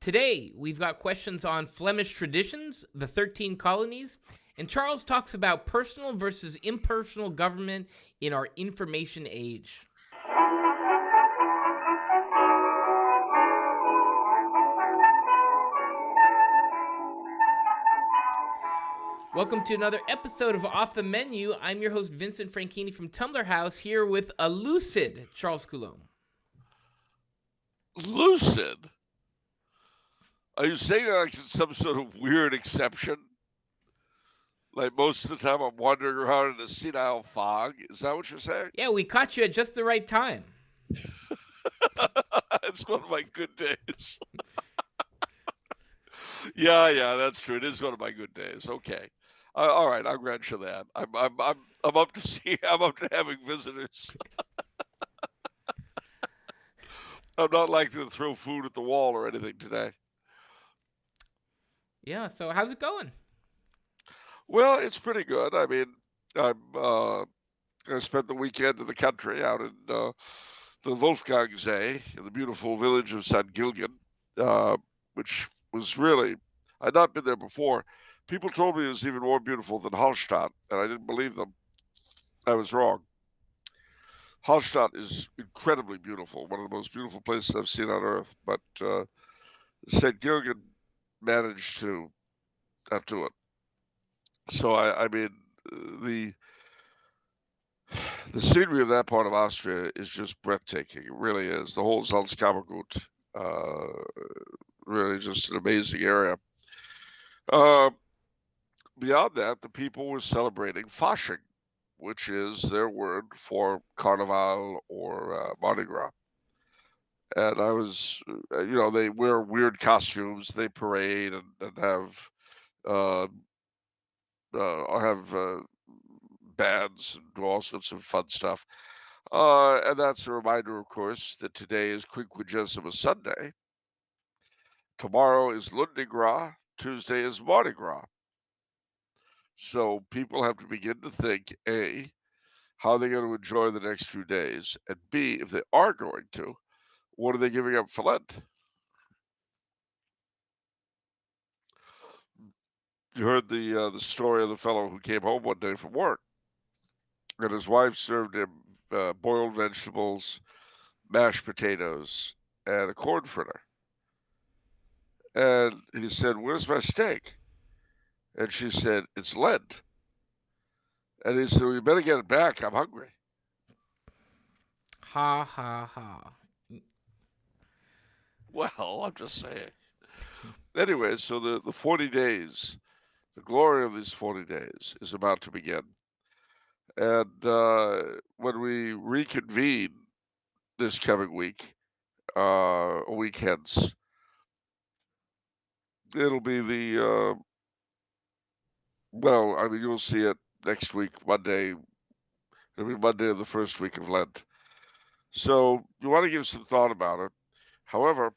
Today, we've got questions on Flemish traditions, the 13 colonies, and Charles talks about personal versus impersonal government in our information age. Welcome to another episode of Off the Menu. I'm your host, Vincent Franchini from Tumblr House, here with a lucid Charles Coulombe. Lucid? Are you saying that like it's some sort of weird exception? Like most of the time I'm wandering around in a senile fog? Is that what you're saying? Yeah, we caught you at just the right time. It's one of my good days. Yeah, that's true. It is one of my good days. Okay. All right, I'll grant you that. I'm up to see. I'm up to having visitors. I'm not likely to throw food at the wall or anything today. Yeah, so how's it going? Well, it's pretty good. I mean, I spent the weekend in the country out in the Wolfgangsee, in the beautiful village of St. Gilgen, which was really, I'd not been there before. People told me it was even more beautiful than Hallstatt, and I didn't believe them. I was wrong. Hallstatt is incredibly beautiful, one of the most beautiful places I've seen on earth, but St. Gilgen managed to do it. So, I mean, the scenery of that part of Austria is just breathtaking. It really is. The whole Salzkammergut, really just an amazing area. Beyond that, the people were celebrating Fasching, which is their word for Carnival or Mardi Gras. And I was, they wear weird costumes, they parade and have bands and do all sorts of fun stuff. And that's a reminder, of course, that today is Quinquagesima Sunday. Tomorrow is Lundi Gras. Tuesday is Mardi Gras. So people have to begin to think, A, how they're going to enjoy the next few days, and B, if they are going to, what are they giving up for Lent? You heard the story of the fellow who came home one day from work, and his wife served him boiled vegetables, mashed potatoes, and a corn fritter. And he said, "Where's my steak?" And she said, "It's Lent." And he said, "Well, you better get it back. I'm hungry." Ha, ha, ha. Well, I'm just saying. Anyway, so the 40 days, the glory of these 40 days is about to begin. And when we reconvene this coming week, a week hence, it'll be you'll see it next week, Monday. It'll be Monday of the first week of Lent. So you want to give some thought about it. However,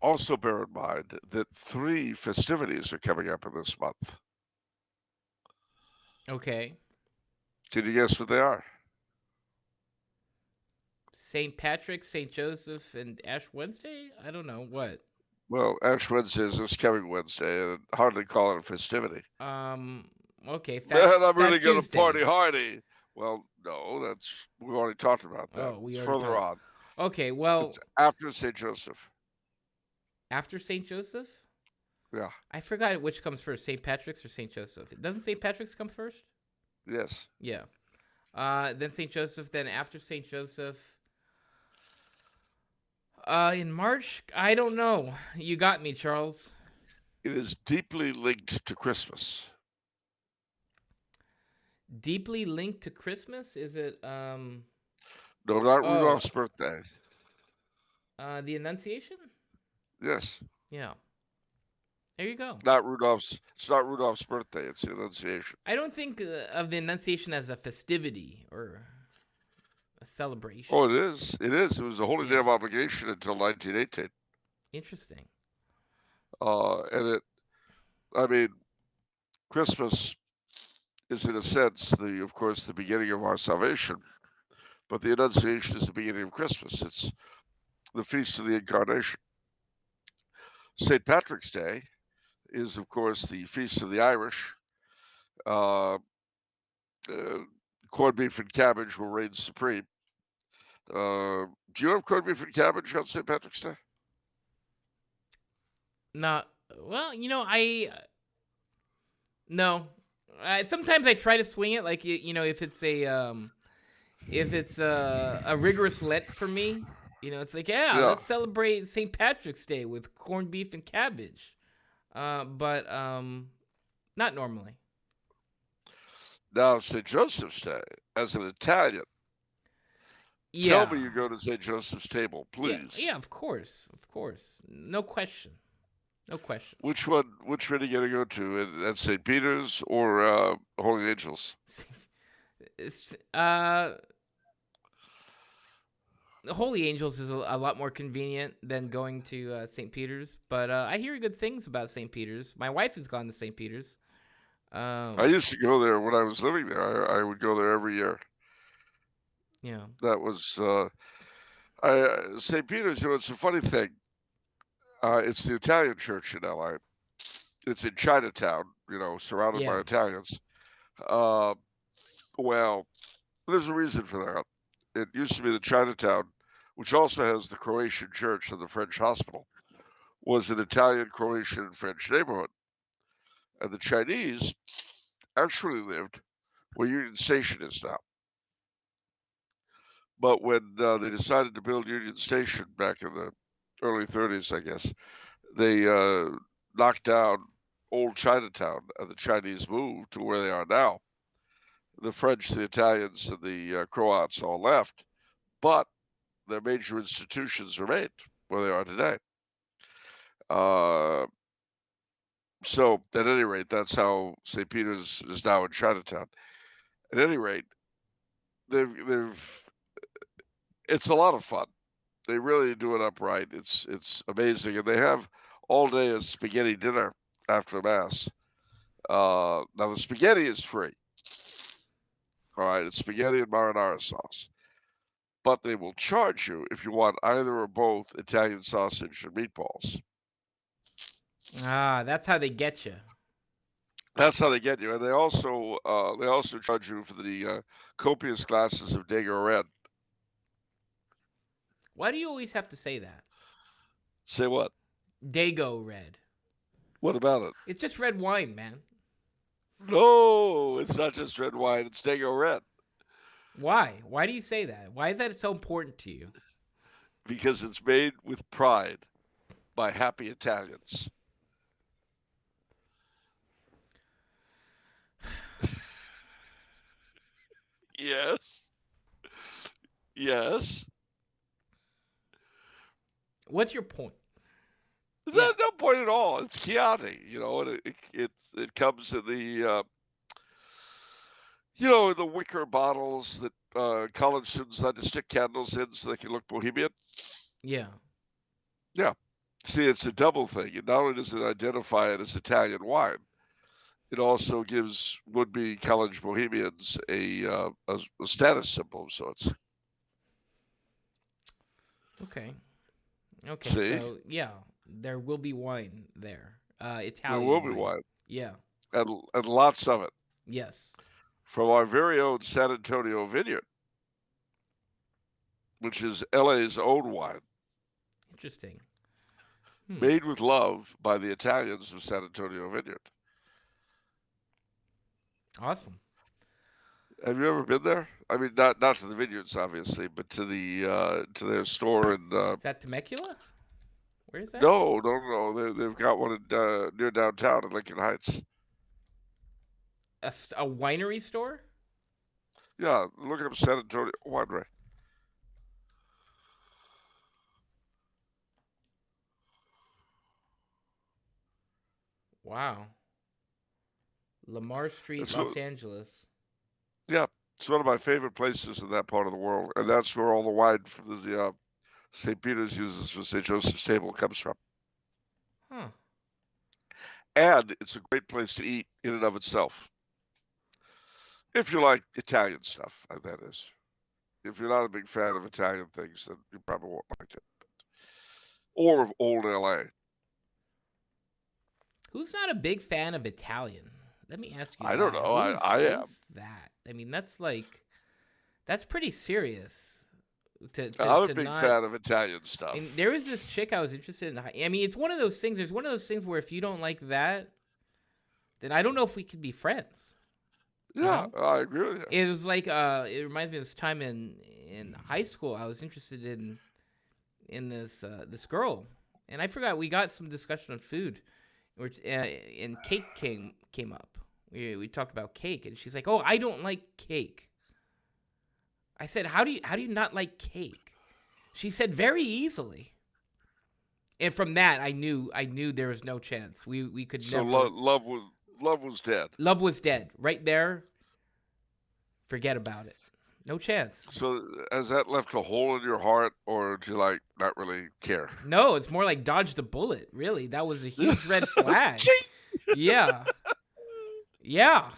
also bear in mind that 3 festivities are coming up in this month. Okay. Can you guess what they are? St. Patrick, St. Joseph, and Ash Wednesday? I don't know. What? Well, Ash Wednesday is this coming Wednesday, and hardly call it a festivity. Okay. Man, I'm really going to party hardy. Well, no, we've already talked about that. Oh, it's further on. Okay, well. It's after St. Joseph. After St. Joseph? Yeah. I forgot which comes first, St. Patrick's or St. Joseph. Doesn't St. Patrick's come first? Yes. Yeah. Then St. Joseph, then after St. Joseph. In March? I don't know. You got me, Charles. It is deeply linked to Christmas. Deeply linked to Christmas? Is it, No, not Rudolph's birthday. The Annunciation? Yes. Yeah. There you go. It's not Rudolph's birthday. It's the Annunciation. I don't think of the Annunciation as a festivity or a celebration. Oh, it is. It is. It was a holy day of obligation until 1918. Interesting. Christmas is in a sense, of course, the beginning of our salvation, but the Annunciation is the beginning of Christmas. It's the Feast of the Incarnation. St. Patrick's Day is, of course, the feast of the Irish. Uh, uh, Corned beef and cabbage will reign supreme. Do you have corned beef and cabbage on St. Patrick's Day? Not well. No. Sometimes I try to swing it, like if it's a rigorous Lent for me, it's like, yeah, Yeah. let's celebrate St. Patrick's Day with corned beef and cabbage. But not normally. Now, St. Joseph's Day, as an Italian, Yeah. tell me you go to St. Joseph's table, please. Yeah, of course, no question. Which one are you going to go to? At St. Peter's or Holy Angels? Holy Angels is a lot more convenient than going to St. Peter's, but I hear good things about St. Peter's. My wife has gone to St. Peter's. I used to go there when I was living there. I would go there every year. Yeah. That was St. Peter's. It's a funny thing. It's the Italian church in LA. It's in Chinatown, surrounded by Italians. Well, there's a reason for that. It used to be the Chinatown, which also has the Croatian church and the French hospital, was an Italian, Croatian, and French neighborhood. And the Chinese actually lived where Union Station is now. But when they decided to build Union Station back in the early 30s, I guess, they knocked down old Chinatown, and the Chinese moved to where they are now. The French, the Italians, and the Croats all left, but their major institutions remained where they are today. So, at any rate, that's how St. Peter's is now in Chinatown. At any rate, it's a lot of fun. They really do it upright. It's amazing, and they have all day a spaghetti dinner after mass. Now the spaghetti is free. All right, it's spaghetti and marinara sauce, but they will charge you if you want either or both Italian sausage and meatballs. That's how they get you. That's how they get you, and they also charge you for the copious glasses of Dago Red. Why do you always have to say that? Say what? Dago Red. What about it? It's just red wine, man. No, it's not just red wine. It's Dago Red. Why? Why do you say that? Why is that so important to you? Because it's made with pride by happy Italians. Yes. Yes. What's your point? No point at all. It's Chianti, and it comes in the the wicker bottles that college students like to stick candles in so they can look bohemian. Yeah. Yeah. See, it's a double thing. Not only does it identify it as Italian wine, it also gives would-be college bohemians a status symbol of sorts. Okay. See? So yeah, there will be wine there. Italian. There will be wine. Yeah. And lots of it. Yes. From our very own San Antonio vineyard, which is LA's own wine. Interesting. Made with love by the Italians of San Antonio Vineyard. Awesome. Have you ever been there? I mean, not to the vineyards, obviously, but to to their store in. Is that Temecula? Where is that? No. They've got one near downtown in Lincoln Heights. A winery store? Yeah, look up San Antonio Winery. Wow. Lamar Street, Los Angeles. Yeah, it's one of my favorite places in that part of the world, and that's where all the wine from the St. Peter's uses for St. Joseph's table comes from. Huh. And it's a great place to eat in and of itself. If you like Italian stuff, that is. If you're not a big fan of Italian things, then you probably won't like it. Or of old LA. Who's not a big fan of Italian? Let me ask you I don't that. know. I am. Who's that? I mean, that's pretty serious. I'm a To big not. fan of Italian stuff. And there was this chick I was interested in. I mean, it's one of those things. There's one of those things where if you don't like that, then I don't know if we could be friends. Yeah, You know? I agree with you. It was like it reminds me of this time in high school. I was interested in this girl, and I forgot we got some discussion on food, which and cake came up. We talked about cake, and she's like, "Oh, I don't like cake." I said, "How do you not like cake?" She said, "Very easily." And from that, I knew there was no chance. We could So never. love was dead. Love was dead right there. Forget about it. No chance. So has that left a hole in your heart, or do you not really care? No, it's more like dodge the bullet. Really, that was a huge red flag. Yeah, yeah.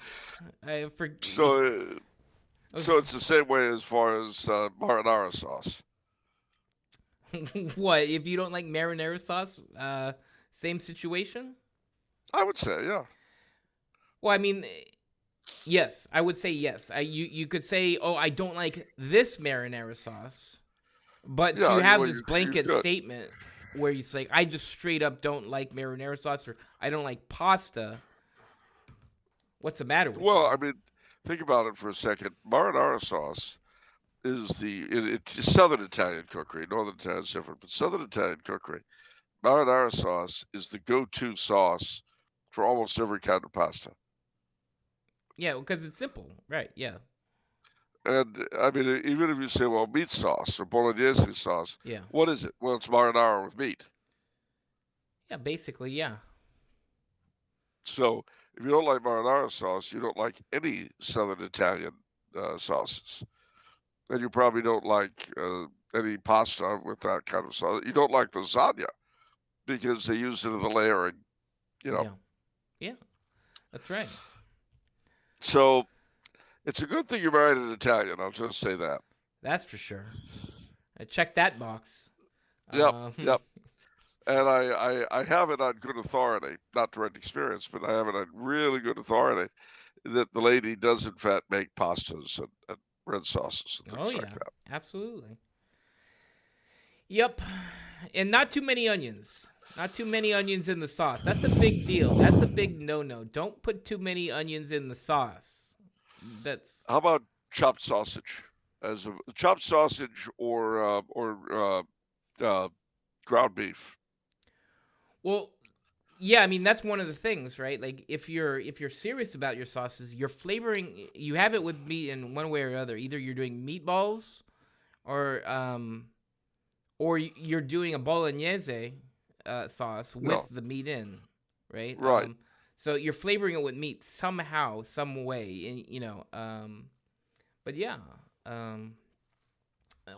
So it's the same way as far as marinara sauce. What if you don't like marinara sauce? Same situation. I would say, yeah. Well, I mean, yes, I would say yes. You could say, oh, I don't like this marinara sauce, but Yeah, to have well, this you blanket could. statement where you say, I just straight up don't like marinara sauce or I don't like pasta. What's the matter with you? Well, I mean, think about it for a second. Marinara sauce is it's Southern Italian cookery. Northern Italian is different, but Southern Italian cookery. Marinara sauce is the go-to sauce for almost every kind of pasta. Yeah, because it's simple, right? Yeah, And I mean, even if you say, well, meat sauce or bolognese sauce, yeah, what is it? Well, it's marinara with meat. yeah. Basically, yeah. So if you don't like marinara sauce, you don't like any Southern Italian sauces. And you probably don't like any pasta with that kind of sauce. You don't like lasagna because they use it in the layering, you know. Yeah. Yeah. That's right. So it's a good thing you're married an Italian. I'll just say that. That's for sure. I checked that box. Yep, Um, yep. And I have it on good authority, not direct experience, but I have it on really good authority that the lady does in fact make pastas and red sauces and Oh things yeah, like that. absolutely. Yep, and not too many onions. Not too many onions in the sauce. That's a big deal. That's a big no-no. Don't put too many onions in the sauce. That's How about chopped sausage? As a chopped sausage or ground beef. well, yeah. I mean, that's one of the things, right? Like if you're serious about your sauces, you're flavoring. You have it with meat in one way or other. Either you're doing meatballs, or you're doing a bolognese sauce with No, the meat in, right? right. So you're flavoring it with meat somehow, some way, and but yeah, um,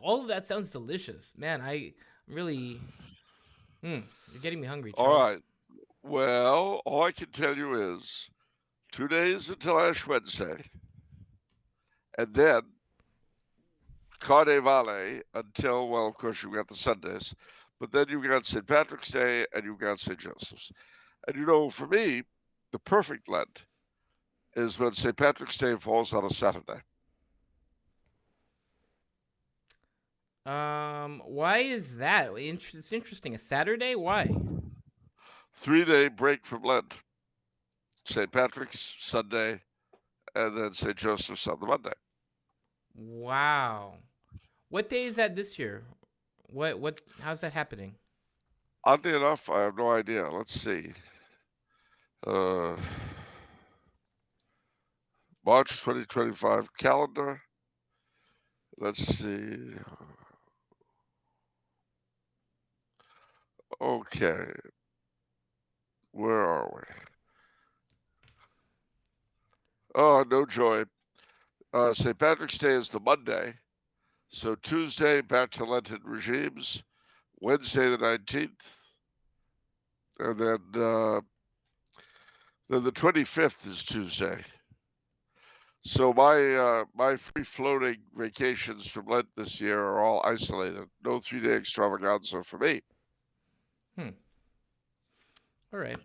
all of that sounds delicious, man. I really, you're getting me hungry, All Charles. right. Well, all I can tell you is 2 days until Ash Wednesday, and then Carnevale until, well, of course, you've got the Sundays, but then you've got St. Patrick's Day and you've got St. Joseph's. And for me, the perfect Lent is when St. Patrick's Day falls on a Saturday. Why is that? It's interesting. A Saturday? Why? 3-day break from Lent. St. Patrick's Sunday, and then St. Joseph's on the Monday. Wow. What day is that this year? What? How's that happening? Oddly enough, I have no idea. Let's see. March 2025 calendar. Let's see. Okay. Where are we? Oh, no joy. St. Patrick's Day is the Monday. So Tuesday, back to Lenten regimes. Wednesday, the 19th. And then the 25th is Tuesday. So my free floating vacations from Lent this year are all isolated. No 3-day extravaganza for me. All right.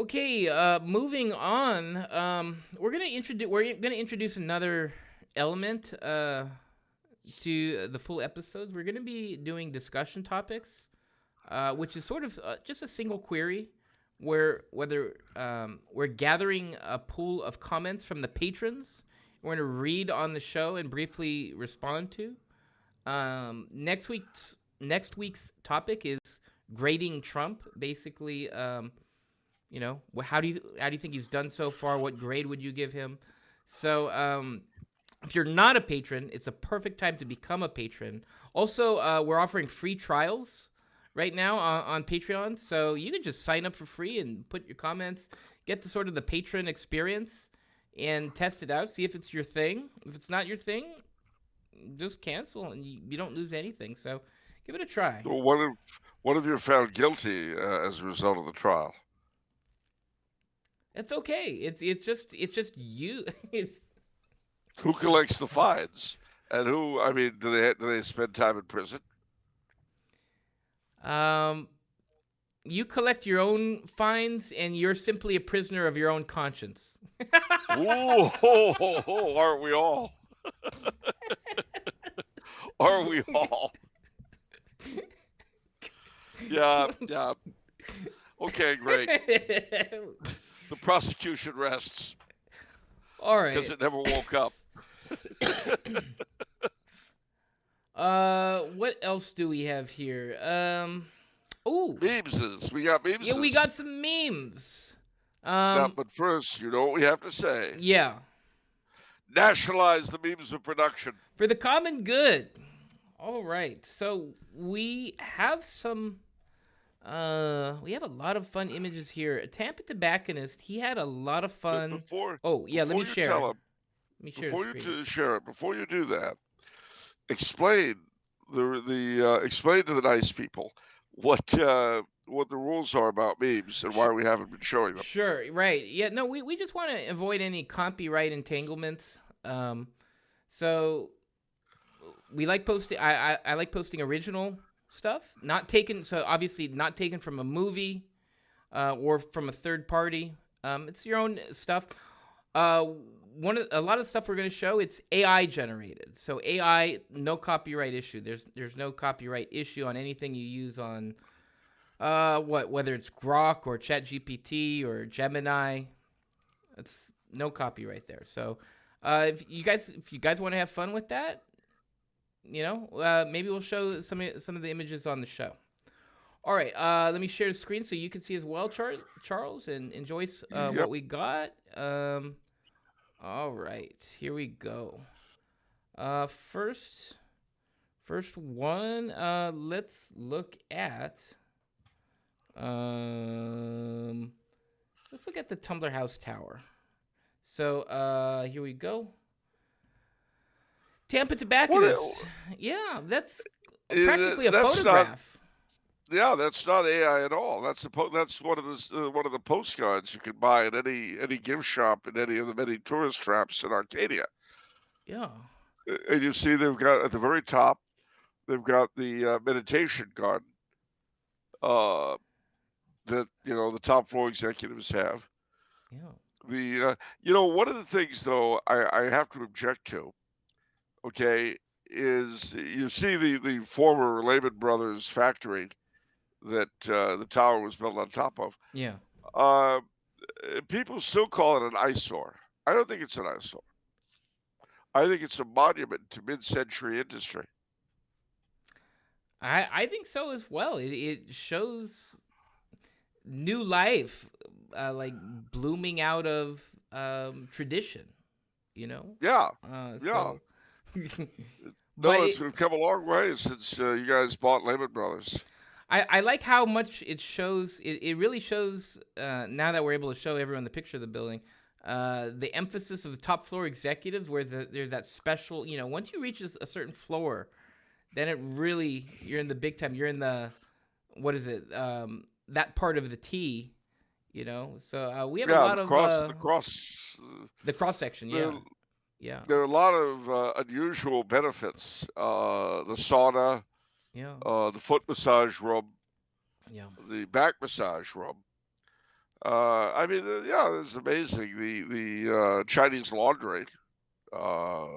Okay, moving on. We're gonna introduce another element to the full episodes. We're gonna be doing discussion topics, which is sort of just a single query, whether we're gathering a pool of comments from the patrons. We're gonna read on the show and briefly respond to. Next week's topic is grading Trump. Basically, how do you think he's done so far? What grade would you give him? So, if you're not a patron, it's a perfect time to become a patron. Also, we're offering free trials right now on Patreon, so you can just sign up for free and put your comments, get the sort of the patron experience, and test it out. See if it's your thing. If it's not your thing, just cancel, and you don't lose anything. So, give it a try. Well, what if you're found guilty as a result of the trial? It's okay. It's just you. It's Who collects the fines? And who? I mean, do they spend time in prison? You collect your own fines, and you're simply a prisoner of your own conscience. Ooh, aren't we all? Are we all? Yeah. Okay, great. The prosecution rests. All right. Because it never woke up. What else do we have here? Memeses. We got memeses. Yeah, we got some memes. But first, you know what we have to say. Yeah. Nationalize the memes of production. For the common good. All right. So we have we have a lot of fun images here. A Tampa tobacconist, he had a lot of fun. Let me share. Before you do that, explain explain to the nice people what the rules are about memes and why we haven't been showing them. Sure, right. Yeah, no, we just want to avoid any copyright entanglements. So we like posting. I like posting original stuff, obviously not taken from a movie or from a third party. It's your own stuff. A lot of stuff we're going to show, it's AI generated. So AI, no copyright issue. There's no copyright issue on anything you use on whether it's Grok or ChatGPT or Gemini. It's no copyright there. So if you guys want to have fun with that, maybe we'll show some of the images on the show. All right, let me share the screen so you can see as well, Charles and Joyce, what we got. All right, here we go. First one, let's look at the Tumblr House Tower. So here we go. Tampa tobacconist. Yeah, that's practically a photograph. That's not AI at all. That's one of the postcards you can buy at any gift shop in any of the many tourist traps in Arcadia. Yeah. And you see they've got at the very top, they've got the meditation garden that the top floor executives have. Yeah. One of the things though I have to object to, okay, is you see the former Lehman Brothers factory that the tower was built on top of. Yeah. People still call it an eyesore. I don't think it's an eyesore. I think it's a monument to mid-century industry. I think so as well. It shows new life, like blooming out of tradition. Yeah. Yeah. It's come a long way since you guys bought Lehman Brothers. I like how much it shows. It really shows, now that we're able to show everyone the picture of the building, the emphasis of the top floor executives, where there's that special, once you reach a certain floor, then it really, you're in the big time. You're in the, what is it, that part of the T, So we have a lot of... the cross section, yeah. Yeah. There are a lot of unusual benefits. The sauna, the foot massage room, the back massage room, I mean, yeah, it's amazing. The Chinese laundry, uh,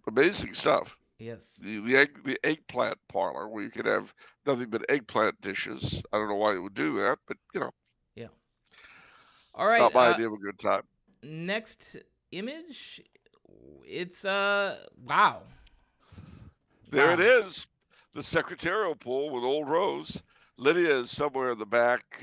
amazing stuff. Yes. The eggplant parlor where you could have nothing but eggplant dishes. I don't know why you would do that, but Yeah. All right. not my idea of a good time. Next image. It's wow. There it Wow. is, the secretarial pool with old Rose. Lydia is somewhere in the back.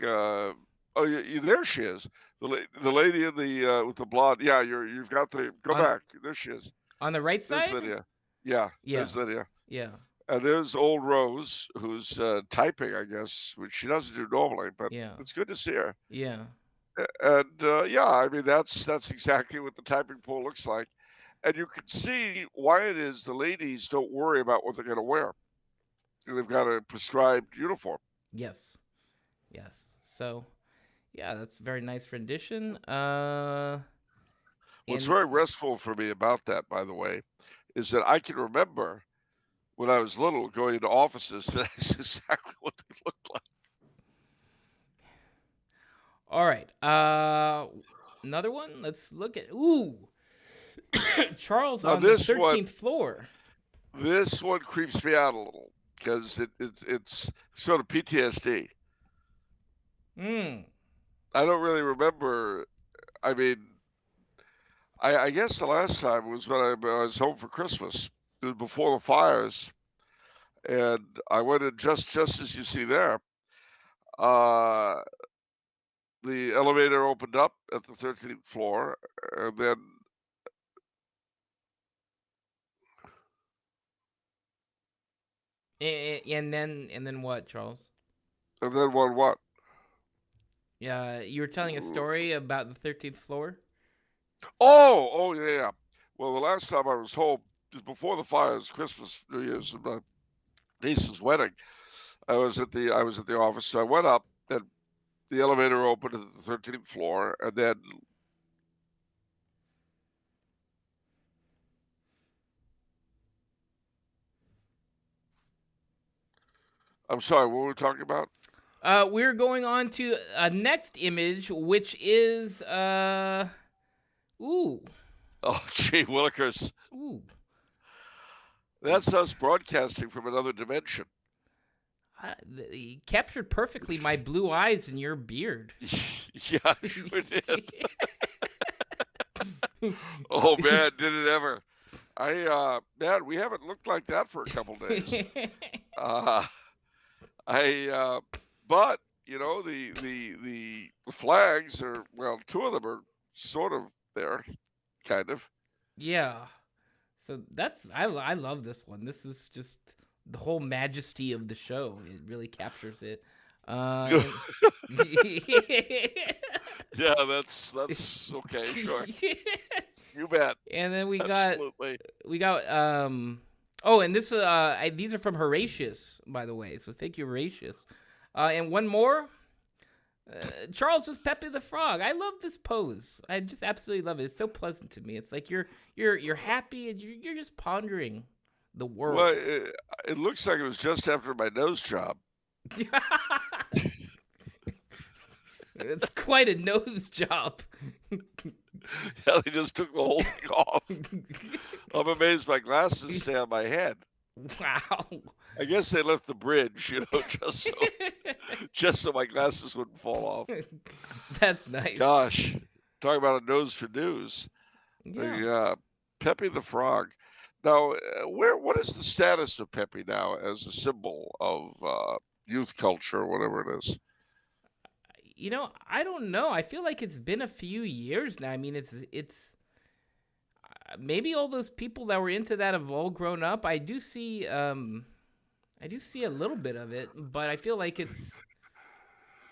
Oh, there she is. The lady in the with the blonde. Yeah, you've got the go On back. There she is. on the right There's side? Lydia. Yeah, Yeah. there's Lydia. Yeah. And there's old Rose, who's typing, I guess, which she doesn't do normally, but Yeah. it's good to see her. Yeah. And yeah, I mean that's exactly what the typing pool looks like, and you can see why it is the ladies don't worry about what they're going to wear. They've got a prescribed uniform. Yes. Yes. So, yeah, that's a very nice rendition. What's And very restful for me about that, by the way, is that I can remember when I was little going into offices that that's exactly what they looked like. all right. Another one. Let's look at Charles Now on the 13th floor. this one creeps me out a little because it's sort of PTSD. Mm. I don't really remember. I mean, I guess the last time was when I was home for Christmas. It was before the fires, and I went in just as you see there. Uh, the elevator opened up at the 13th floor, and then And then what, Charles? what? Yeah, you were telling a story about the 13th floor. Oh yeah, yeah. Well, the last time I was home was before the fires, Christmas, New Year's, and my niece's wedding. I was at the office, so I went up, and the elevator opened at the 13th floor, and then I'm sorry, what were we talking about? We're going on to a next image, which is ooh, Oh, gee, Willikers. ooh. That's us broadcasting from another dimension. He captured perfectly my blue eyes and your beard. Yeah, sure did. Oh man, did it ever? Man, we haven't looked like that for a couple days. Uh, but the flags are, well, two of them are sort of there, kind of. Yeah. So I love this one. This is just the whole majesty of the show. It really captures it. Uh, Yeah, that's okay, sure. You bet. and then we Absolutely. got oh, and these are from Horatius, by the way. So thank you, Horatius. And one more. Charles with Pepe the Frog. I love this pose. I just absolutely love it. It's so pleasant to me. It's like you're happy and you're just pondering the world. Well, it looks like it was just after my nose job. It's quite a nose job. Yeah, they just took the whole thing off. I'm amazed my glasses stay on my head. Wow. I guess they left the bridge, just so my glasses wouldn't fall off. That's nice. Gosh, talking about a nose for news. Yeah. The Pepe the Frog. Now, what is the status of Pepe now as a symbol of youth culture, or whatever it is? I don't know. I feel like it's been a few years now. I mean, it's maybe all those people that were into that have all grown up. I do see a little bit of it, but I feel like it's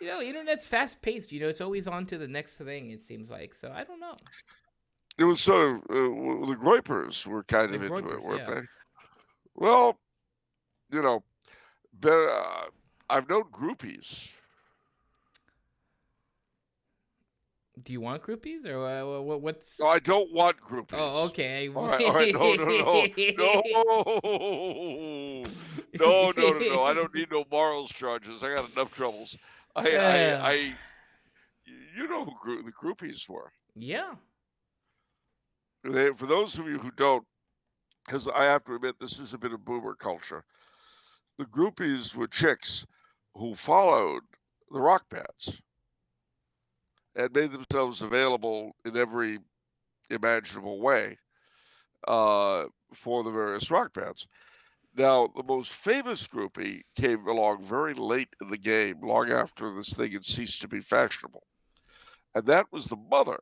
internet's fast paced. It's always on to the next thing. It seems like, so I don't know. It was sort of the Groypers were kind The of into it, Groypers, weren't yeah. they? Well, you know, I've known groupies. Do you want groupies or what's? No, I don't want groupies. Oh, okay. All right, no, no. I don't need no morals charges. I got enough troubles. I you know who the groupies were. Yeah. For those of you who don't, because I have to admit this is a bit of boomer culture, the groupies were chicks who followed the rock bands and made themselves available in every imaginable way for the various rock bands. Now, the most famous groupie came along very late in the game, long after this thing had ceased to be fashionable. And that was the mother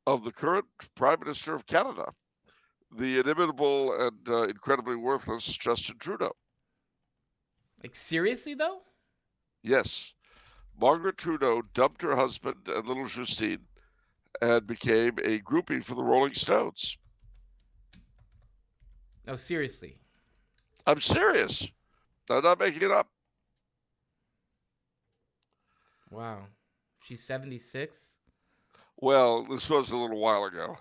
of the current Prime Minister of Canada, the inimitable and incredibly worthless Justin Trudeau. Like, seriously, though? Yes, Margaret Trudeau dumped her husband and little Justine and became a groupie for the Rolling Stones. No, seriously. I'm serious. I'm not making it up. Wow. She's 76? Well, this was a little while ago.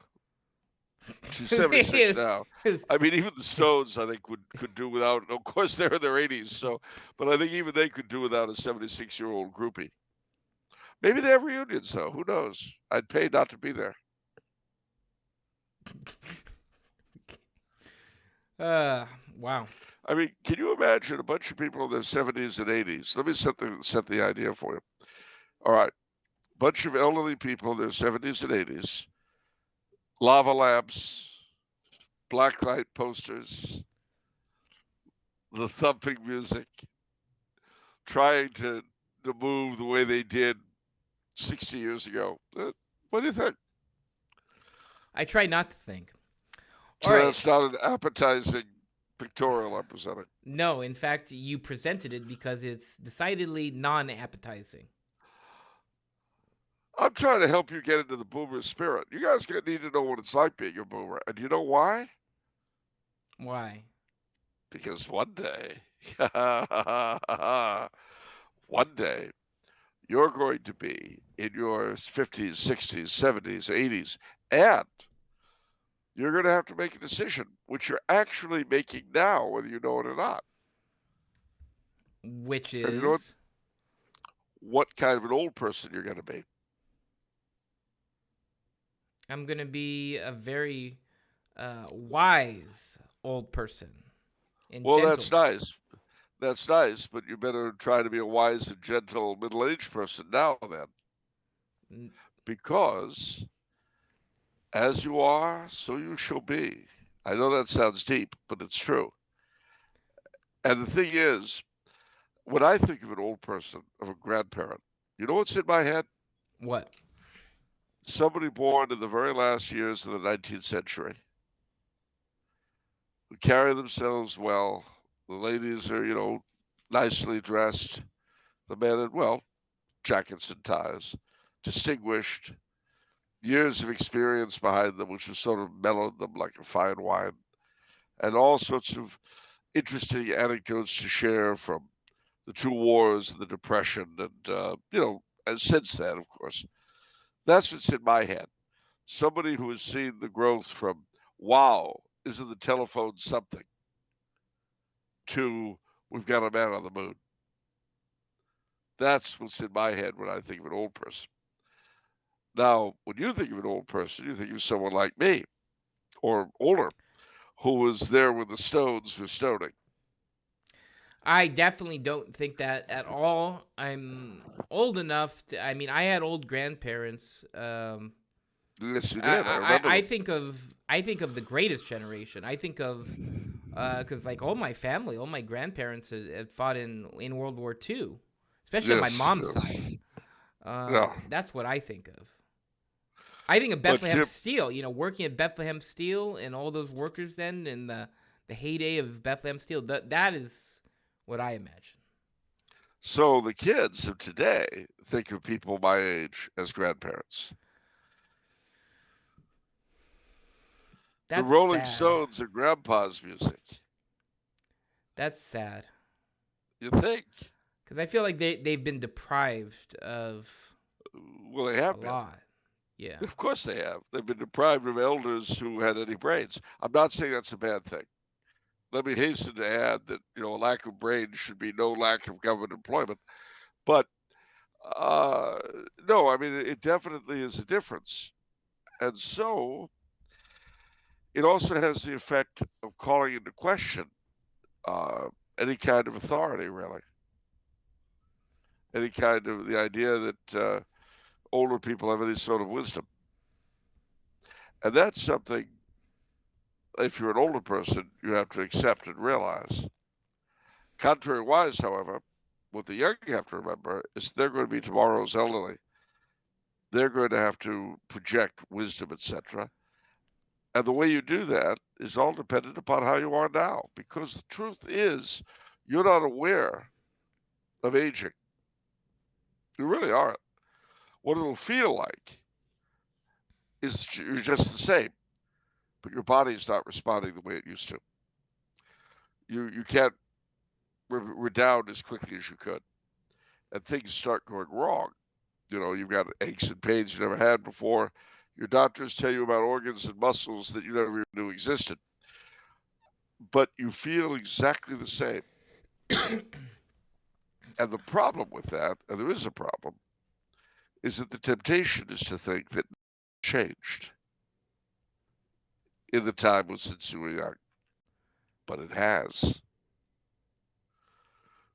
She's 76 now. I mean, even the Stones, I think, could do without. Of course, they're in their 80s, so. But I think even they could do without a 76-year-old groupie. Maybe they have reunions, though. Who knows? I'd pay not to be there. Wow. I mean, can you imagine a bunch of people in their 70s and 80s? Let me set the idea for you. All right, bunch of elderly people in their 70s and 80s, lava lamps, blacklight posters, the thumping music, trying to move the way they did 60 years ago. What do you think? I try not to think. So that's not an appetizing pictorial I'm presenting. No, in fact, you presented it because it's decidedly non-appetizing. I'm trying to help you get into the boomer spirit. You guys need to know what it's like being a boomer. And you know why? Why? Because one day, you're going to be in your 50s, 60s, 70s, 80s, and you're going to have to make a decision, which you're actually making now, whether you know it or not. Which is? And you know what kind of an old person you're going to be. I'm going to be a very wise old person. Well, that's nice. That's nice, but you better try to be a wise and gentle middle-aged person now then. Because as you are, so you shall be. I know that sounds deep, but it's true. And the thing is, when I think of an old person, of a grandparent, you know what's in my head? What? Somebody born in the very last years of the 19th century, who carry themselves well. The ladies are, nicely dressed. The men in, jackets and ties. Distinguished. Years of experience behind them, which has sort of mellowed them like a fine wine. And all sorts of interesting anecdotes to share from the two wars and the Depression and, and since then, of course. That's what's in my head. Somebody who has seen the growth from, wow, isn't the telephone something, to we've got a man on the moon. That's what's in my head when I think of an old person. Now, when you think of an old person, you think of someone like me, or older, who was there when the Stones for stoning. I definitely don't think that at all. I'm old enough to. I mean, I had old grandparents. Yes, you did. I think of the greatest generation. I think of because like all my family, all my grandparents had fought in World War II, especially on my mom's side. That's what I think of. I think of Bethlehem Steel. Working at Bethlehem Steel and all those workers then in the heyday of Bethlehem Steel. That is what I imagine. So the kids of today think of people my age as grandparents. That's the Rolling sad. Stones are grandpa's music. That's sad. You think? Because I feel like they've been deprived of they have a lot. Yeah. Of course they have. They've been deprived of elders who had any brains. I'm not saying that's a bad thing. Let me hasten to add that, a lack of brains should be no lack of government employment. But Uh, no, I mean, it definitely is a difference. And so it also has the effect of calling into question uh, any kind of authority, really. Any kind of the idea that older people have any sort of wisdom. And that's something, if you're an older person, you have to accept and realize. Contrariwise, however, what the young have to remember is they're going to be tomorrow's elderly. They're going to have to project wisdom, etc. And the way you do that is all dependent upon how you are now. Because the truth is, you're not aware of aging. You really aren't. What it'll feel like is you're just the same, but your body's not responding the way it used to. You can't redound as quickly as you could, and things start going wrong. You know, you've got aches and pains you never had before. Your doctors tell you about organs and muscles that you never even knew existed, but you feel exactly the same. And the problem with that, and there is a problem, is that the temptation is to think that changed in the time since you were young, but it has.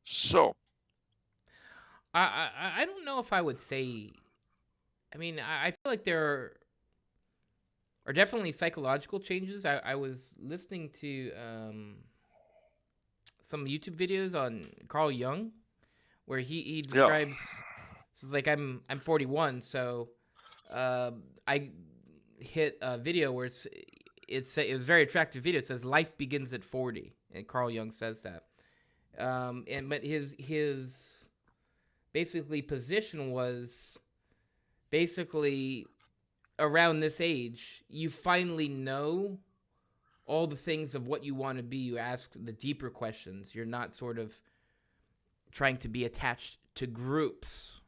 So, I don't know if I would say. I mean, I feel like there are definitely psychological changes. I was listening to some YouTube videos on Carl Jung, where he yeah, describes. So it's like I'm 41, so I hit a video where it was a very attractive video. It says life begins at 40, and Carl Jung says that. And but his basically position was basically around this age you finally know all the things of what you want to be. You ask the deeper questions. You're not sort of trying to be attached to groups.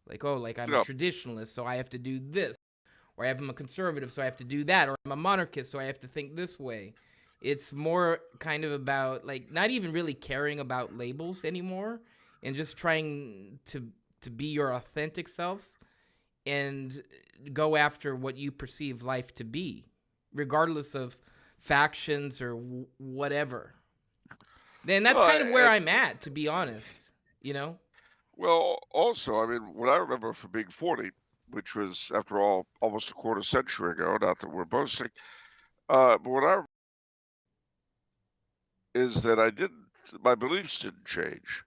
Like, oh, like I'm a yeah. traditionalist, so I have to do this. Or I'm a conservative, so I have to do that. Or I'm a monarchist, so I have to think this way. It's more kind of about, like, not even really caring about labels anymore and just trying to be your authentic self and go after what you perceive life to be, regardless of factions or whatever. Then that's kind of where And, I'm at, to be honest. You know? well, also, I mean, what I remember from being 40, which was, after all, almost a quarter century ago, not that we're boasting, but what I remember is that my beliefs didn't change.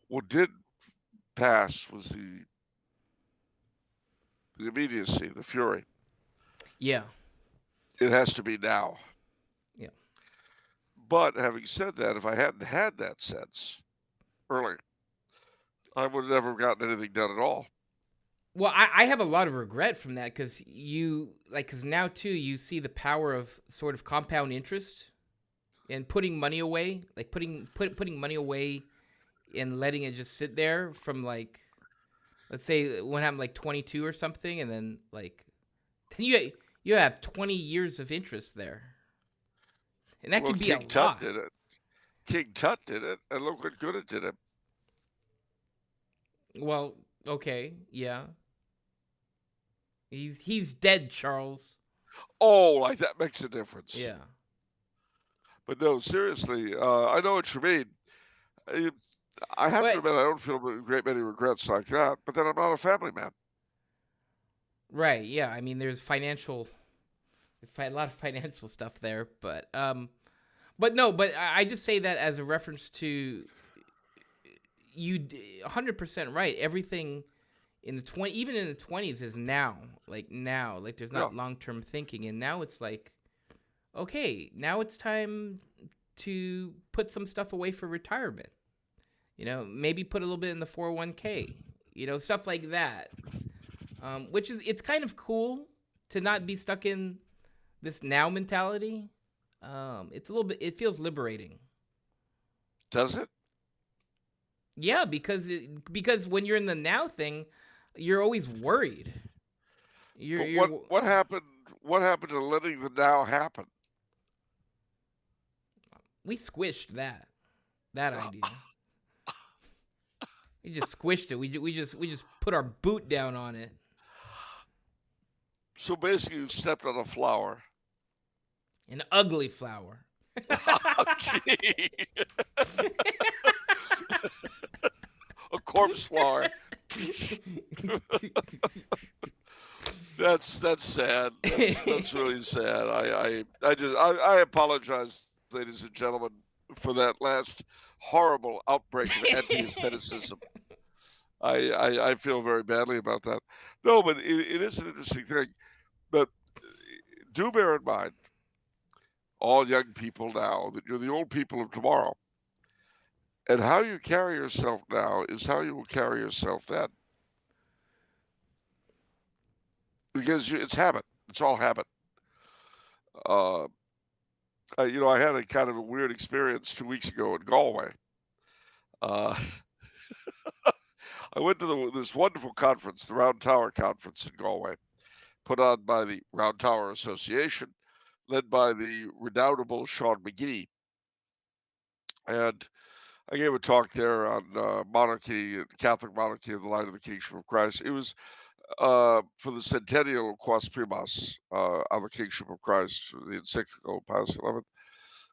What did pass was the immediacy, the fury. Yeah. It has to be now. Yeah. But having said that, if I hadn't had that sense earlier, I would have never gotten anything done at all. Well, I have a lot of regret from that because because now too, you see the power of sort of compound interest and putting money away, like putting money away and letting it just sit there from, like, let's say when I'm like 22 or something, and then like then you have 20 years of interest there, and that Well, could be a King Tut lot. did it. King Tut did it, and look what good it did him. Well, okay, yeah, he's dead, Charles. Oh, like that makes a difference. Yeah. But no, seriously, I know what you mean. I, I have to But admit, I don't feel a great many regrets like that. But then I'm not a family man. right, yeah. I mean, there's a lot of financial stuff there, but no, but I just say that as a reference to you. 100% right. Everything in the 20, even in the 20s, is now. Like there's Yeah. not long term thinking, and now it's like, okay, now it's time to put some stuff away for retirement. Maybe put a little bit in the 401k. Stuff like that. Which is, it's kind of cool to not be stuck in this now mentality. It's a little bit. It feels liberating. Does it? Yeah, because when you're in the now thing, you're always worried. You're But you're what happened? What happened to letting the now happen? we squished that idea. We just squished it. We just put our boot down on it. So basically, you stepped on a flower. An ugly flower. Gee, a corpse flower. That's sad. That's really sad. I apologize, ladies and gentlemen, for that last horrible outbreak of anti-aestheticism. I feel very badly about that. No, but it is an interesting thing. But do bear in mind, all young people now, that you're the old people of tomorrow. And how you carry yourself now is how you will carry yourself then. Because it's habit. It's all habit. Uh, I had a kind of a weird experience 2 weeks ago in Galway. Uh, I went to this wonderful conference, the Round Tower Conference in Galway, put on by the Round Tower Association, led by the redoubtable Sean McGee. And I gave a talk there on monarchy, Catholic monarchy in the light of the kingship of Christ. It was for the centennial Quas Primas of the kingship of Christ, the encyclical Pius XI.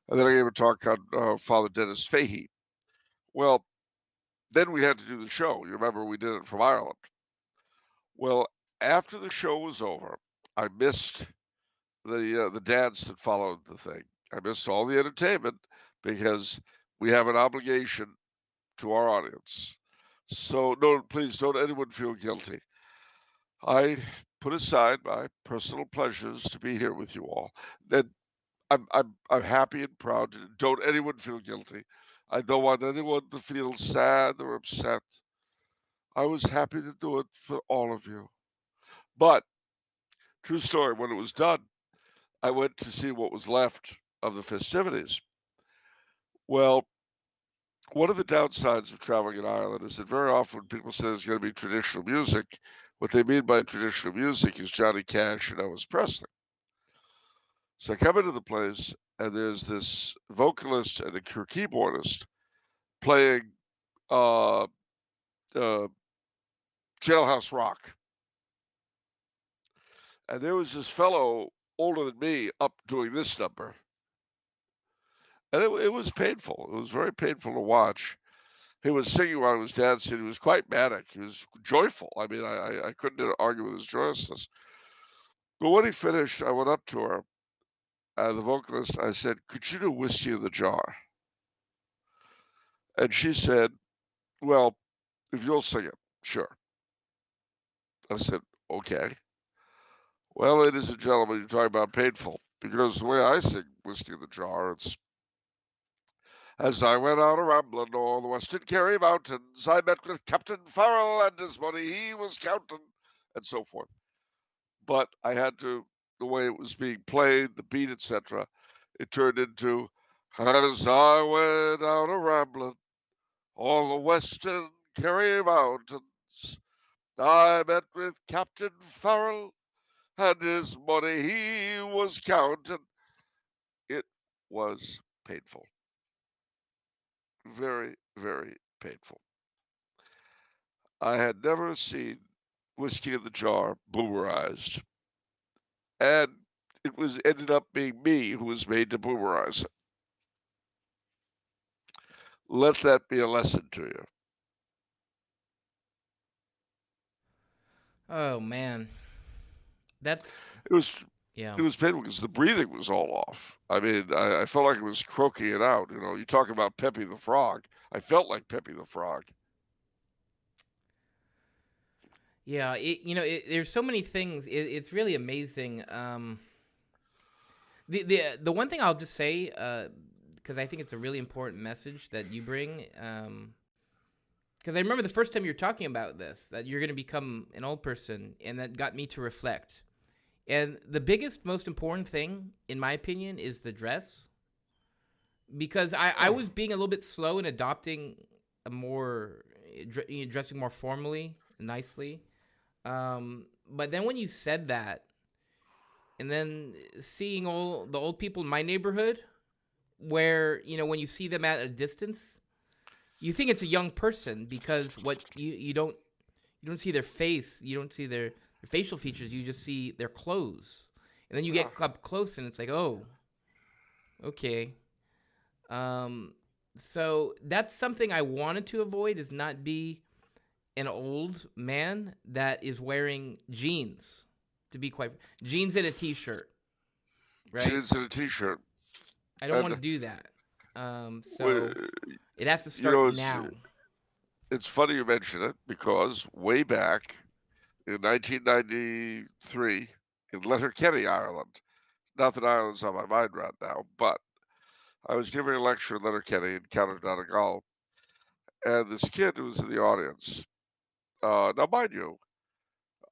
And then I gave a talk on Father Dennis Fahey. Well, then we had to do the show. You remember we did it from Ireland. Well, after the show was over, I missed the dance that followed the thing. I missed all the entertainment because we have an obligation to our audience. So no, please don't anyone feel guilty. I put aside my personal pleasures to be here with you all. And I'm happy and proud. Don't anyone feel guilty. I don't want anyone to feel sad or upset. I was happy to do it for all of you. But true story, when it was done, I went to see what was left of the festivities. Well, one of the downsides of traveling in Ireland is that very often when people say there's going to be traditional music, what they mean by traditional music is Johnny Cash and Elvis Presley. So I come into the place, and there's this vocalist and a keyboardist playing uh, Jailhouse Rock. And there was this fellow older than me up doing this number. And it was painful. It was very painful to watch. He was singing while he was dancing. He was quite manic. He was joyful. I mean, I couldn't argue with his joyousness. But when he finished, I went up to her, the vocalist. I said, "Could you do Whiskey in the Jar?" And she said, "Well, if you'll sing it, sure." I said, "Okay." Well, ladies and gentlemen, you're talking about painful. Because the way I sing Whiskey in the Jar, it's as I went out a rambling o'er the western Kerry mountains, I met with Captain Farrell and his money he was counting, and so forth. But I had to, the way it was being played, the beat, etc., it turned into as I went out a rambling o'er the western Kerry mountains, I met with Captain Farrell and his money he was counting. It was painful. Very, very painful. I had never seen Whiskey in the Jar boomerized. And it was ended up being me who was made to boomerize it. Let that be a lesson to you. Oh man, that's It was yeah. it was painful because the breathing was all off. I mean, I felt like it was croaking it out. You talk about Pepe the Frog. I felt like Pepe the Frog. Yeah, there's so many things. It's really amazing. The one thing I'll just say, because I think it's a really important message that you bring. Because I remember the first time you were talking about this, that you're going to become an old person, and that got me to reflect. And the biggest, most important thing, in my opinion, is the dress. Because I was being a little bit slow in adopting a more dressing more formally, nicely. But then when you said that, and then seeing all the old people in my neighborhood, where when you see them at a distance, you think it's a young person because what you don't see their face, you don't see their facial features, you just see their clothes, and then you Yeah. get up close and it's like, oh, okay. So that's something I wanted to avoid, is not be an old man that is wearing jeans. To be quite jeans and a t-shirt, right? Jeans and a t-shirt. I don't want And to do that. well, So it has to you start know, now. it's funny you mention it because way back in 1993 in Letterkenny, Ireland. Not that Ireland's on my mind right now, but I was giving a lecture in Letterkenny in County Donegal, and this kid who was in the audience. Now, mind you,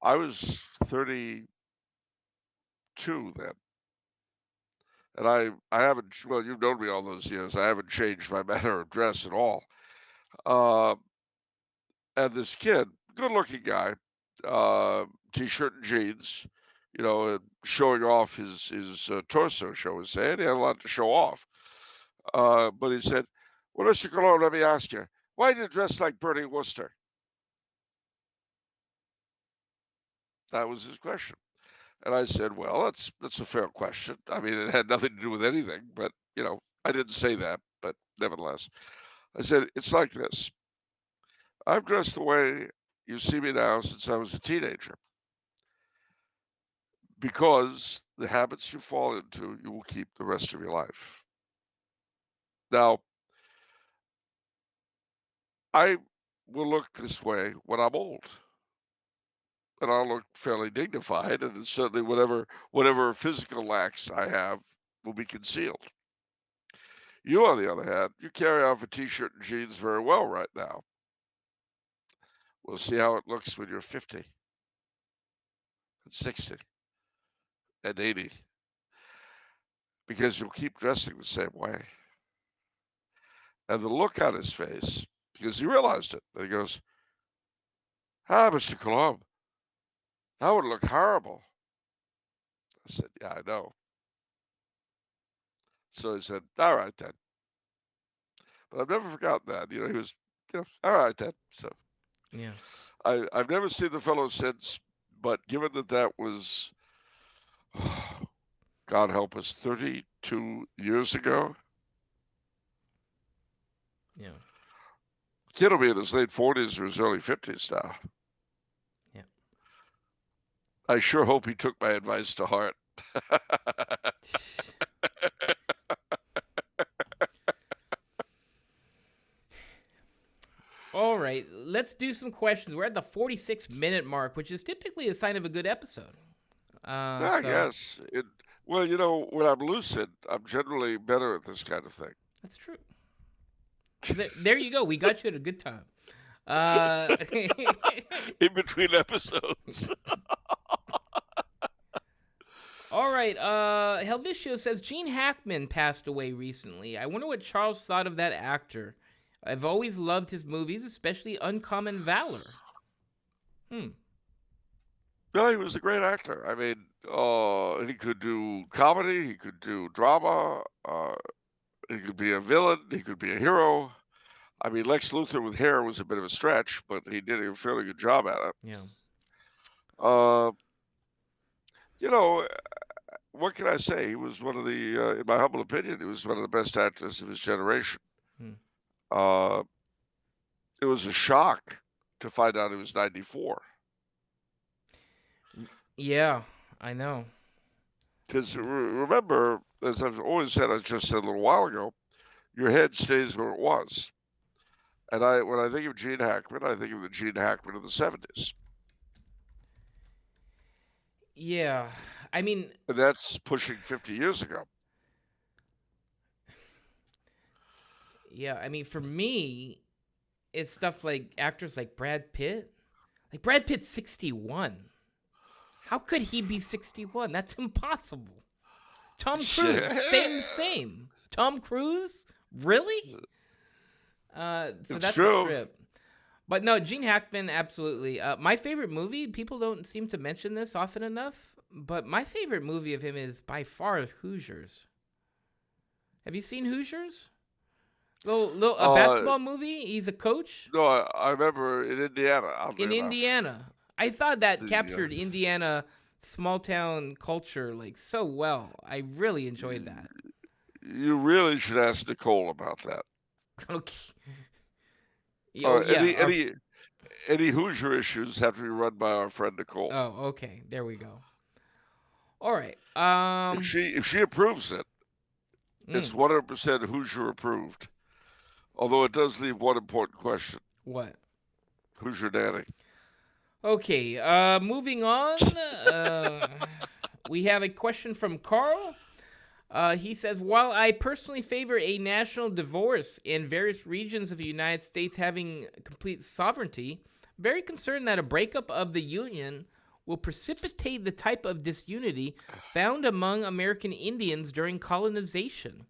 I was 32 then, and I haven't. Well, you've known me all those years. I haven't changed my manner of dress at all. Uh, and this kid, good-looking guy, t-shirt and jeans, showing off his torso, shall we say, and he had a lot to show off. But he said, "Well, Mr. Coulombe, let me ask you, why do you dress like Bernie Wooster?" That was his question. And I said, "Well, that's a fair question. I mean, it had nothing to do with anything, but I didn't say that, but nevertheless, I said it's like this. I've dressed the way you see me now since I was a teenager, because the habits you fall into, you will keep the rest of your life. Now, I will look this way when I'm old, and I'll look fairly dignified, and certainly whatever physical lacks I have will be concealed. You, on the other hand, you carry off a t-shirt and jeans very well right now. We'll see how it looks when you're 50 and 60 and 80, because you'll keep dressing the same way." And the look on his face, because he realized it, and he goes, "Ah, Mr. Coulombe, that would look horrible." I said, "Yeah, I know." So he said, "All right then." But I've never forgotten that. He was, all right then. So Yeah. I've never seen the fellow since, but given that was, God help us, 32 years ago, Yeah. kid will be in his late 40s or his early 50s now. Yeah. I sure hope he took my advice to heart. All right, let's do some questions. We're at the 46-minute mark, which is typically a sign of a good episode. I So guess. Well, when I'm lucid, I'm generally better at this kind of thing. that's true. There you go. We got you at a good time. In between episodes. All right. Helvicio says Gene Hackman passed away recently. I wonder what Charles thought of that actor. I've always loved his movies, especially Uncommon Valor. No, he was a great actor. I mean, he could do comedy, he could do drama, he could be a villain, he could be a hero. I mean, Lex Luthor with hair was a bit of a stretch, but he did a fairly good job at it. Yeah. Uh, you know, what can I say? He was one of the, in my humble opinion, he was one of the best actors of his generation. Hmm. It was a shock to find out he was 94. Yeah, I know. Because remember, as I've always said, I just said a little while ago, your head stays where it was. And when I think of Gene Hackman, I think of the Gene Hackman of the 70s. Yeah, I mean, And that's pushing 50 years ago. yeah, I mean, for me, it's stuff like actors like Brad Pitt. Like Brad Pitt's 61. How could he be 61? That's impossible. Tom Cruise, same. Tom Cruise, really? So It's that's true. a trip. But no, Gene Hackman, absolutely. My favorite movie, people don't seem to mention this often enough, but my favorite movie of him is by far Hoosiers. Have you seen Hoosiers? A Uh, basketball movie. He's a coach no, I remember in Indiana, in oddly enough. Indiana. I thought that The captured Indiana small town culture like so well. I really enjoyed that. You really should ask Nicole about that. Okay. Uh, Oh yeah. any any any Hoosier issues have to be run by our friend Nicole. Okay. There we go. All right. If she approves it, it's Mm, 100% Hoosier approved. Although it does leave one important question: what? who's your daddy? Okay. Moving on. We have a question from Carl. He says, while I personally favor a national divorce in various regions of the United States having complete sovereignty, I'm very concerned that a breakup of the Union will precipitate the type of disunity found among American Indians during colonization.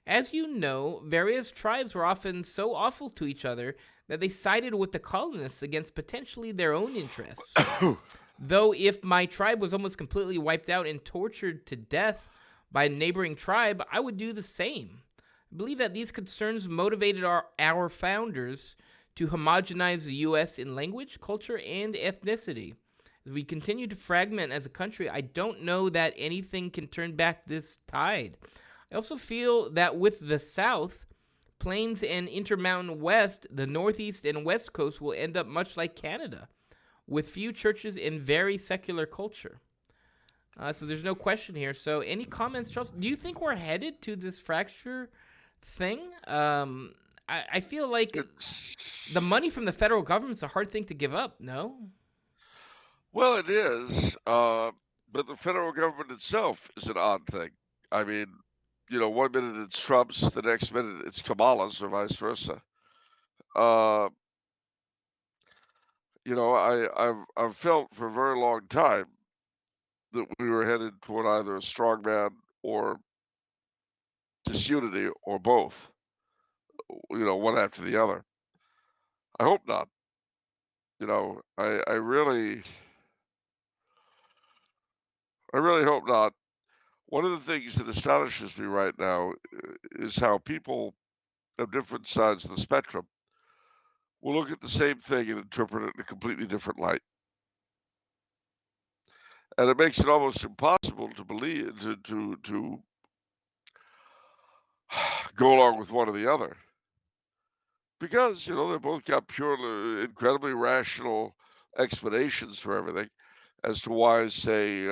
As you know, various tribes were often so awful to each other that they sided with the colonists against potentially their own interests. Though, if my tribe was almost completely wiped out and tortured to death by a neighboring tribe, I would do the same. I believe that these concerns motivated our founders to homogenize the U.S. in language, culture, and ethnicity. As we continue to fragment as a country, I don't know that anything can turn back this tide. I also feel that with the South, Plains and Intermountain West, the Northeast and West Coast will end up much like Canada, with few churches and very secular culture. So there's no question here. So any comments, Charles? Do you think we're headed to this fracture thing? I feel like It's the money from the federal government's a hard thing to give up. No. well, it is, but the federal government itself is an odd thing. I mean, 1 minute it's Trump's, the next minute it's Kamala's, or vice versa. Uh, I've felt for a very long time that we were headed toward either a strongman or disunity or both, one after the other. I hope not. I really hope not. One of the things that astonishes me right now is how people of different sides of the spectrum will look at the same thing and interpret it in a completely different light. And it makes it almost impossible to believe to go along with one or the other. Because, they both got pure, incredibly rational explanations for everything as to why, say,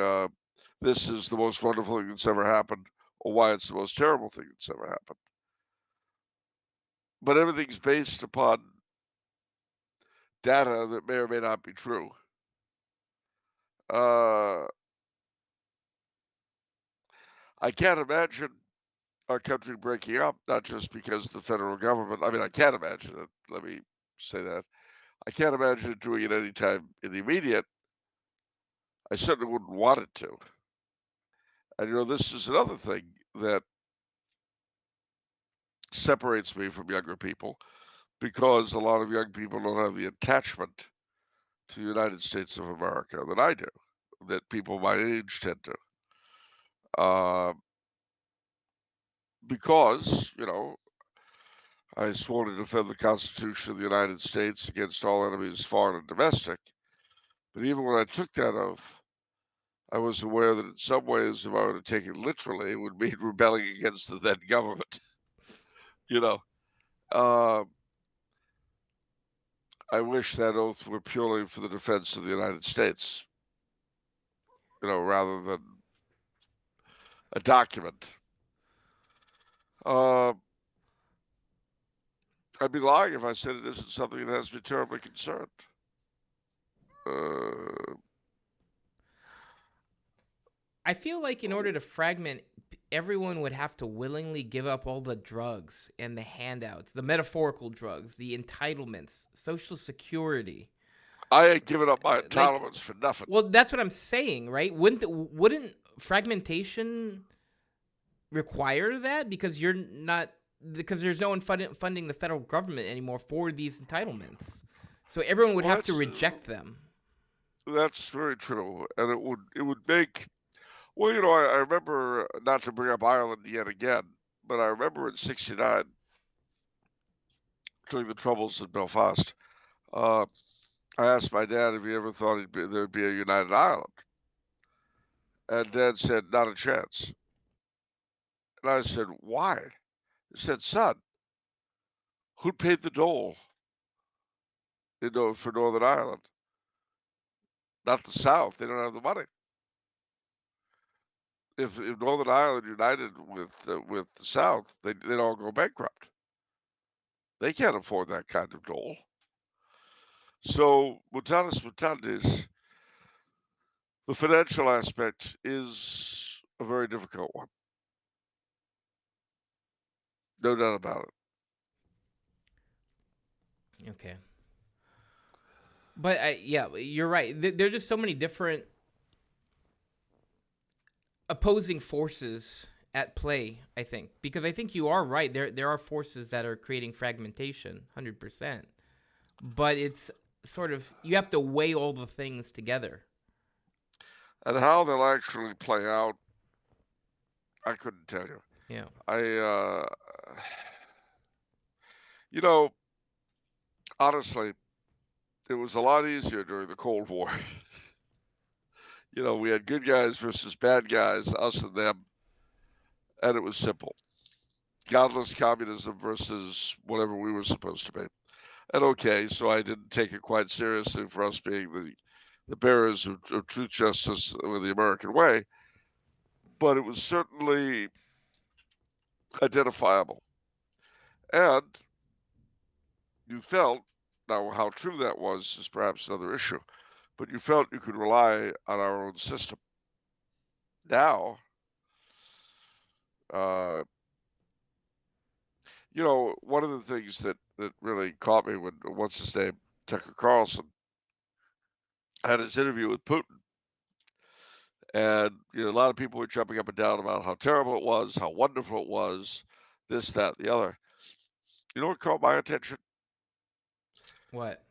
this is the most wonderful thing that's ever happened, or why it's the most terrible thing that's ever happened. But everything's based upon data that may or may not be true. Uh, I can't imagine our country breaking up, not just because the federal government. I mean, I can't imagine it. Let me say that. I can't imagine it doing it any time in the immediate. I certainly wouldn't want it to. And this is another thing that separates me from younger people because a lot of young people don't have the attachment to the United States of America that I do, that people my age tend to. Uh, because, I swore to defend the Constitution of the United States against all enemies, foreign and domestic. But even when I took that oath, I was aware that in some ways, if I were to take it literally, it would mean rebelling against the then government. you know, uh, I wish that oath were purely for the defense of the United States, rather than a document. Uh, I'd be lying if I said it isn't something that has me terribly concerned. Uh, I feel like in order to fragment, everyone would have to willingly give up all the drugs and the handouts, the metaphorical drugs, the entitlements, social security. I ain't giving up my Like, entitlements for nothing. well, that's what I'm saying, right? Wouldn't fragmentation require that because you're not because there's no one funding the federal government anymore for these entitlements, so everyone would Well, have to reject them. that's very true, and it would make. Well, I remember, not to bring up Ireland yet again, but I remember in '69 during the troubles in Belfast. Uh, I asked my dad if he ever thought there'd be a united Ireland, and Dad said, "Not a chance." And I said, "Why?" He said, "Son, who paid the dole for Northern Ireland? Not the South. They don't have the money. If Northern Ireland united with the South, they'd all go bankrupt. They can't afford that kind of dole." So, mutatis mutandis, the financial aspect is a very difficult one. No doubt about it. Okay. But yeah, you're right. There's just so many different opposing forces at play, I think. Because I think you are right. There are forces that are creating fragmentation, 100%. But it's sort of, you have to weigh all the things together. And how they'll actually play out, I couldn't tell you. Yeah. You know, honestly, it was a lot easier during the Cold War. We had good guys versus bad guys, us and them, and it was simple. Godless communism versus whatever we were supposed to be. And okay, so I didn't take it quite seriously for us being the bearers of truth, justice, with the American way, but it was certainly identifiable. And you felt, now how true that was is perhaps another issue, but you felt you could rely on our own system. Now, uh, one of the things that really caught me when, what's his name, Tucker Carlson, had his interview with Putin. And a lot of people were jumping up and down about how terrible it was, how wonderful it was, this, that, the other. You know what caught my attention? What?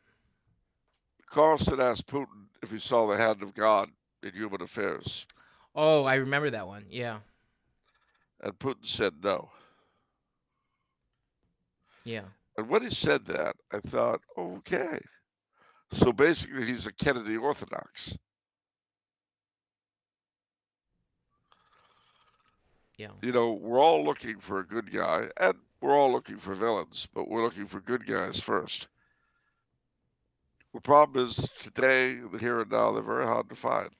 Carlson asked Putin if he saw the hand of God in human affairs. Oh, I remember that one. Yeah. And Putin said no. Yeah. And when he said that, I thought, okay. So basically, he's a Kennedy Orthodox. Yeah. We're all looking for a good guy, and we're all looking for villains, but we're looking for good guys first. The problem is today, the here and now, they're very hard to find.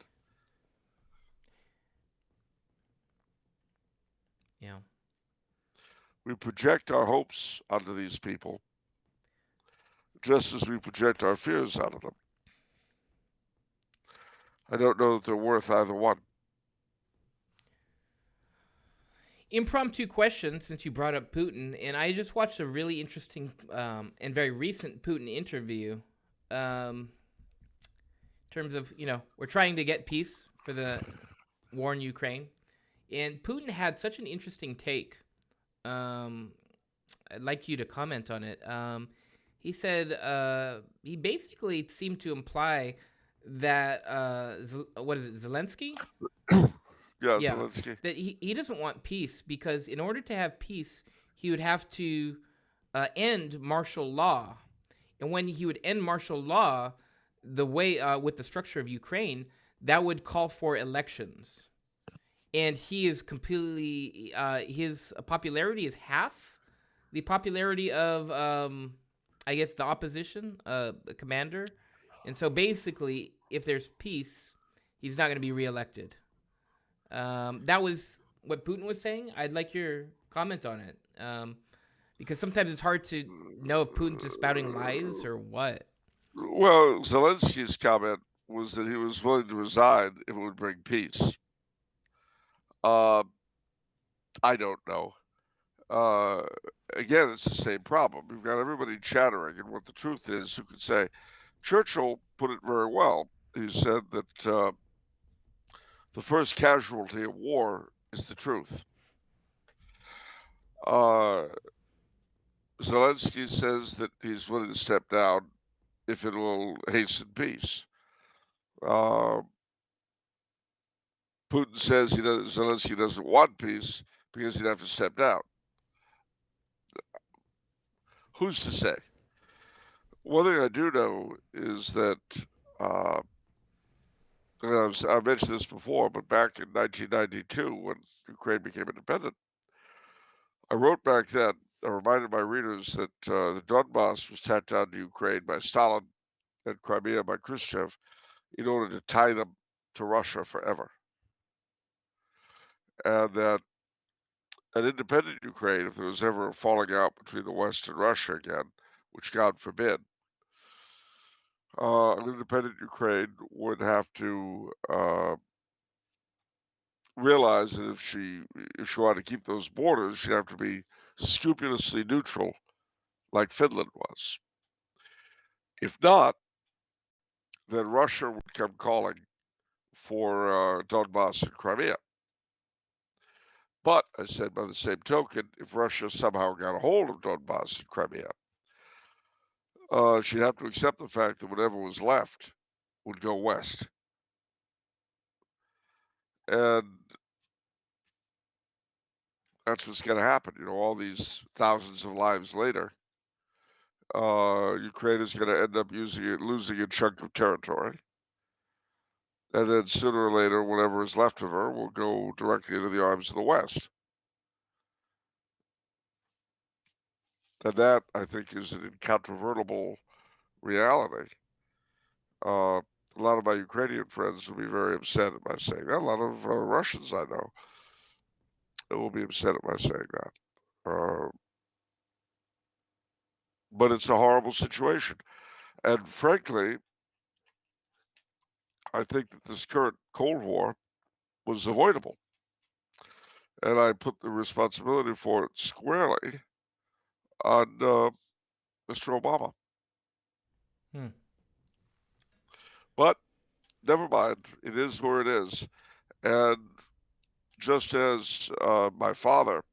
Yeah. We project our hopes onto these people, just as we project our fears onto them. I don't know that they're worth either one. Impromptu question, since you brought up Putin, and I just watched a really interesting and very recent Putin interview. In terms of, we're trying to get peace for the war in Ukraine, and Putin had such an interesting take. I'd like you to comment on it. He said he basically seemed to imply that what is it, Zelensky? Yeah, Zelensky. that he doesn't want peace because in order to have peace, he would have to end martial law, and when he would end martial law, the way with the structure of Ukraine, that would call for elections, and he is completely his popularity is half the popularity of I guess the opposition commander, and so basically, if there's peace, he's not going to be reelected. That was what Putin was saying. I'd like your comment on it, because sometimes it's hard to know if Putin's just spouting lies or what. Well, Zelensky's comment was that he was willing to resign if it would bring peace. I don't know. Again, it's the same problem. We've got everybody chattering, and what the truth is, who could say? Churchill put it very well. He said that the first casualty of war is the truth. Zelensky says that he's willing to step down if it will hasten peace. Putin says Zelensky doesn't want peace because he'd have to step down. Who's to say? One thing I do know is that, uh, and I've mentioned this before, but back in 1992, when Ukraine became independent, I wrote back then, I reminded my readers that the Donbass was tacked down to Ukraine by Stalin and Crimea by Khrushchev in order to tie them to Russia forever. And that an independent Ukraine, if there was ever a falling out between the West and Russia again, which God forbid, an independent Ukraine would have to realize that if she wanted to keep those borders, she'd have to be scrupulously neutral, like Finland was. If not, then Russia would come calling for Donbass and Crimea. But, I said, by the same token, if Russia somehow got a hold of Donbass and Crimea, she'd have to accept the fact that whatever was left would go west. And that's what's going to happen. You know, all these thousands of lives later, Ukraine is going to end up losing a chunk of territory. And then sooner or later, whatever is left of her will go directly into the arms of the West. And that, I think, is an incontrovertible reality. A lot of my Ukrainian friends will be very upset at my saying that. A lot of Russians I know will be upset at my saying that. But it's a horrible situation. And frankly, I think that this current Cold War was avoidable. And I put the responsibility for it squarely on Mr. Obama. But never mind. It is where it is. And just as my father,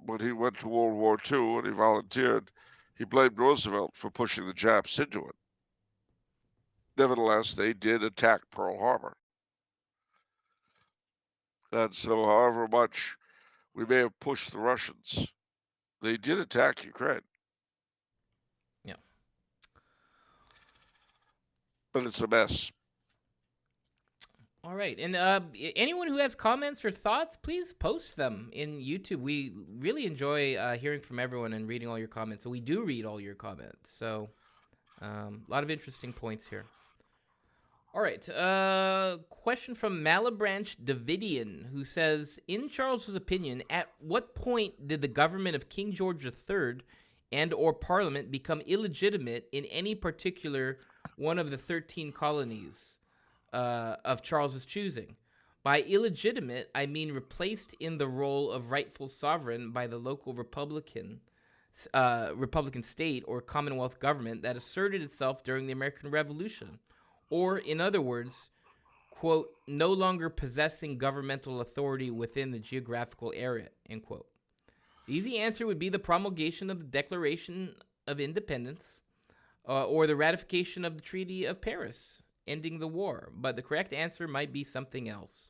when he went to World War II and he volunteered, he blamed Roosevelt for pushing the Japs into it. Nevertheless, they did attack Pearl Harbor. And so, however much we may have pushed the Russians, they did attack Ukraine. Yeah. But it's a mess. All right. And anyone who has comments or thoughts, please post them in YouTube. We really enjoy hearing from everyone and reading all your comments. So we do read all your comments. So a lot of interesting points here. All right. Question from Malabranch Davidian, who says, in Charles's opinion, at what point did the government of King George III and or Parliament become illegitimate in any particular one of the 13 colonies of Charles's choosing? By illegitimate, I mean replaced in the role of rightful sovereign by the local Republican state or Commonwealth government that asserted itself during the American Revolution. Or, in other words, quote, no longer possessing governmental authority within the geographical area, end quote. The easy answer would be the promulgation of the Declaration of Independence or the ratification of the Treaty of Paris, ending the war. But the correct answer might be something else.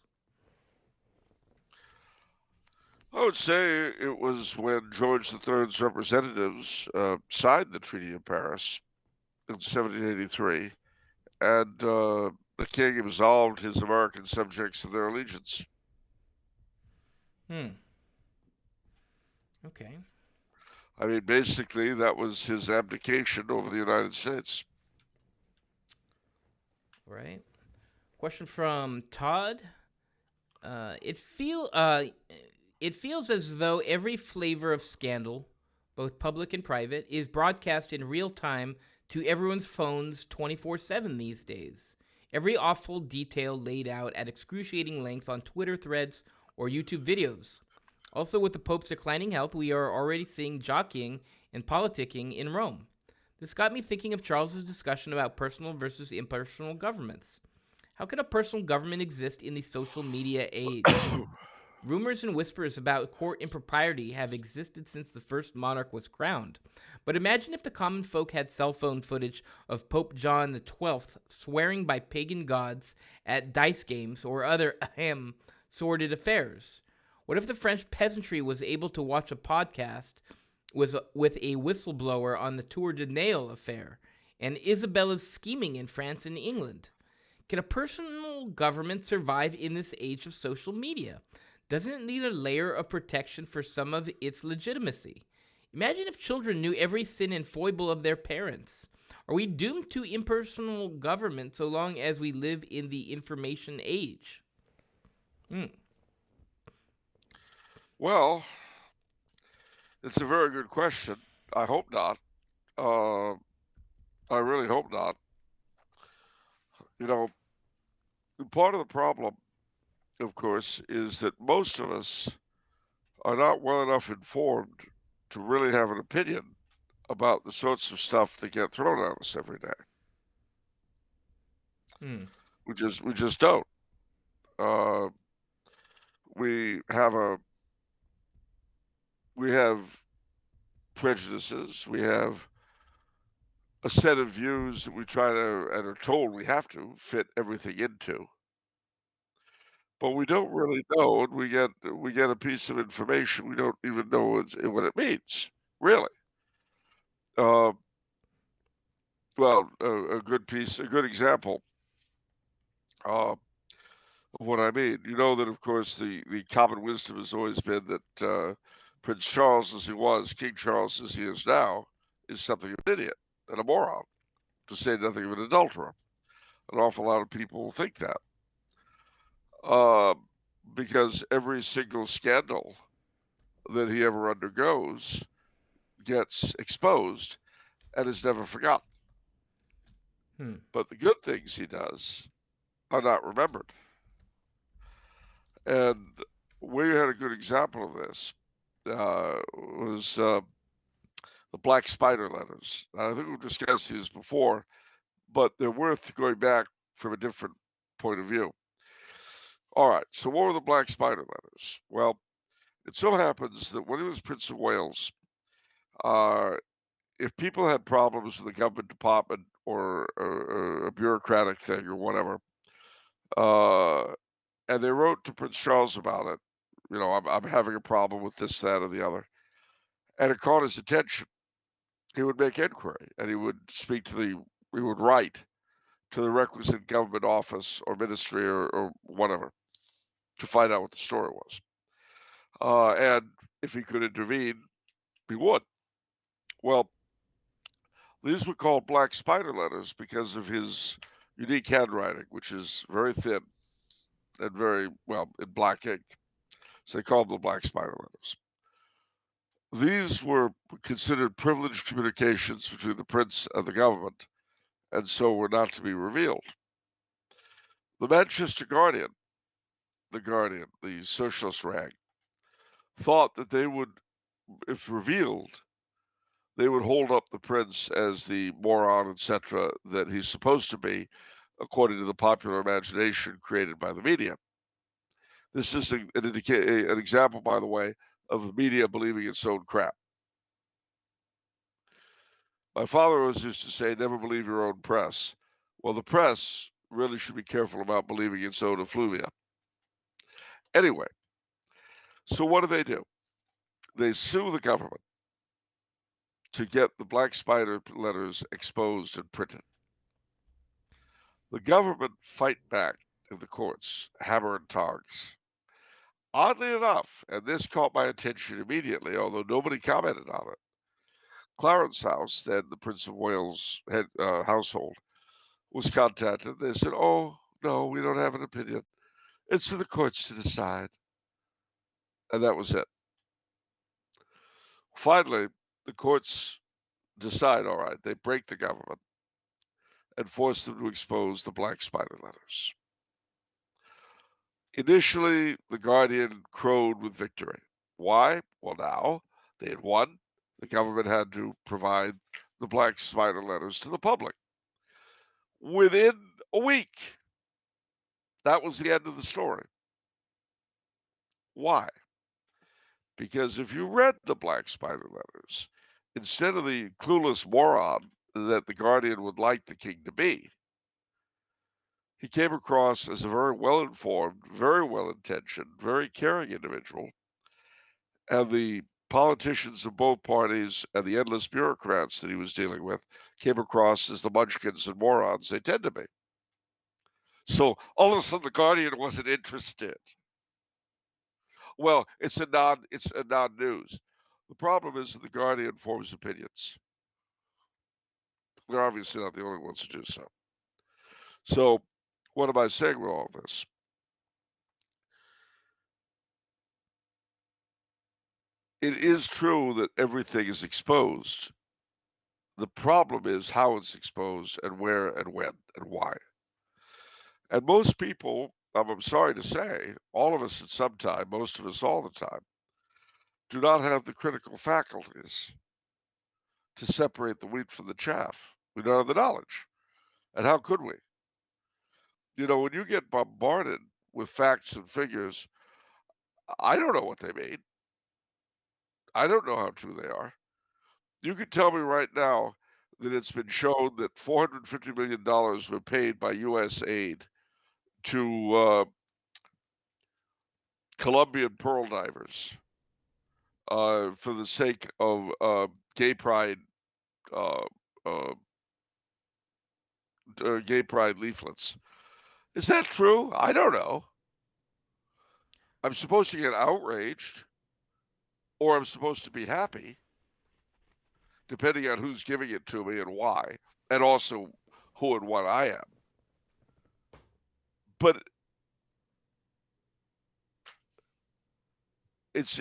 I would say it was when George III's representatives signed the Treaty of Paris in 1783. And the king absolved his American subjects of their allegiance. Okay. I mean, basically, that was his abdication over the United States. Right. Question from Todd. It feels as though every flavor of scandal, both public and private, is broadcast in real time to everyone's phones 24/7 these days. Every awful detail laid out at excruciating length on Twitter threads or YouTube videos. Also, with the Pope's declining health, we are already seeing jockeying and politicking in Rome. This got me thinking of Charles's discussion about personal versus impersonal governments. How could a personal government exist in the social media age? Rumors and whispers about court impropriety have existed since the first monarch was crowned. But imagine if the common folk had cell phone footage of Pope John XII swearing by pagan gods at dice games or other sordid affairs. What if the French peasantry was able to watch a podcast was with a whistleblower on the Tour de Nail affair and Isabella's scheming in France and England. Can a personal government survive in this age of social media? Doesn't it need a layer of protection for some of its legitimacy? Imagine if children knew every sin and foible of their parents. Are we doomed to impersonal government so long as we live in the information age? Well, it's a very good question. I hope not. Uh, I really hope not. You know, part of the problem, of course, is that most of us are not well enough informed to really have an opinion about the sorts of stuff that get thrown at us every day. We just don't. Uh, we have prejudices. We have a set of views that we try to and are told we have to fit everything into. But we don't really know, and we get a piece of information we don't even know what it means, really. Uh, well, a good example of what I mean. You know that, of course, the common wisdom has always been that Prince Charles, as he was, King Charles, as he is now, is something of an idiot and a moron, to say nothing of an adulterer. An awful lot of people think that. Because every single scandal that he ever undergoes gets exposed and is never forgotten. But the good things he does are not remembered. And we had a good example of this. Was the Black Spider letters. I think we've discussed these before, but they're worth going back from a different point of view. All right, so what were the Black Spider letters? Well, it so happens that when he was Prince of Wales, if people had problems with a government department or a bureaucratic thing or whatever, and they wrote to Prince Charles about it, you know, I'm having a problem with this, that, or the other, and it caught his attention, he would make inquiry and he would write to the requisite government office or ministry or whatever to find out what the story was. And if he could intervene, he would. Well, these were called Black Spider letters because of his unique handwriting, which is very thin and very, well, in black ink. So they called them the Black Spider letters. These were considered privileged communications between the prince and the government, and so were not to be revealed. The Manchester Guardian, the socialist rag, thought that they would, if revealed, they would hold up the prince as the moron, etc., that he's supposed to be, according to the popular imagination created by the media. This is an example, by the way, of the media believing its own crap. My father always used to say, never believe your own press. Well, the press really should be careful about believing its own effluvia. Anyway, so what do? They sue the government to get the Black Spider letters exposed and printed. The government fight back in the courts, hammer and tongs. Oddly enough, and this caught my attention immediately, although nobody commented on it, Clarence House, then the Prince of Wales household, was contacted. They said, oh, no, we don't have an opinion. It's for the courts to decide. And that was it. Finally, the courts decide, all right, they break the government and force them to expose the Black Spider letters. Initially, the Guardian crowed with victory. Why? Well, now they had won. The government had to provide the Black Spider letters to the public. Within a week, that was the end of the story. Why? Because if you read the Black Spider letters, instead of the clueless moron that the Guardian would like the king to be, he came across as a very well-informed, very well-intentioned, very caring individual. And the politicians of both parties and the endless bureaucrats that he was dealing with came across as the munchkins and morons they tend to be. So all of a sudden, the Guardian wasn't interested. Well, it's a non-news. The problem is that the Guardian forms opinions. They're obviously not the only ones to do so. So, what am I saying with all this? It is true that everything is exposed. The problem is how it's exposed and where and when and why. And most people, I'm sorry to say, all of us at some time, most of us all the time, do not have the critical faculties to separate the wheat from the chaff. We don't have the knowledge. And how could we? You know, when you get bombarded with facts and figures, I don't know what they mean. I don't know how true they are. You could tell me right now that it's been shown that $450 million were paid by U.S. aid to Colombian pearl divers for the sake of gay pride uh, uh, gay pride leaflets. Is that true? I don't know. I'm supposed to get outraged, or I'm supposed to be happy, depending on who's giving it to me and why, and also who and what I am. But it's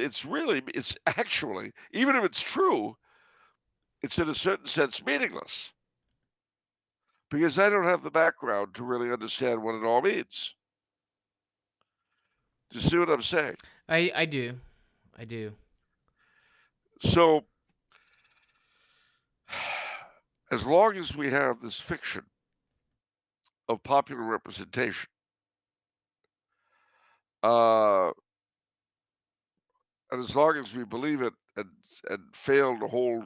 actually, even if it's true, it's in a certain sense meaningless because I don't have the background to really understand what it all means. Do you see what I'm saying? I do. So, as long as we have this fiction of popular representation, uh, and as long as we believe it and fail to hold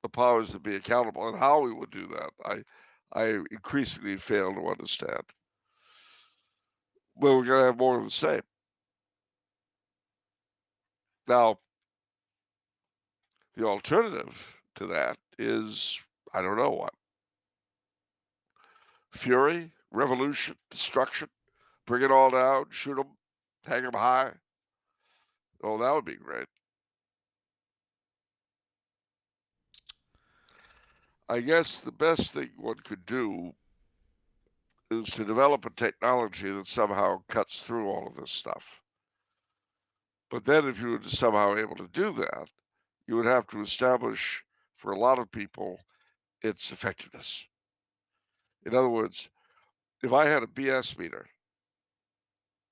the powers that be accountable, and how we would do that, I increasingly fail to understand. Well, we're going to have more of the same. Now, the alternative to that is, I don't know what. Fury, revolution, destruction, bring it all down, shoot them, hang them high. Oh, that would be great. I guess the best thing one could do is to develop a technology that somehow cuts through all of this stuff. But then if you were somehow able to do that, you would have to establish for a lot of people its effectiveness. In other words, if I had a BS meter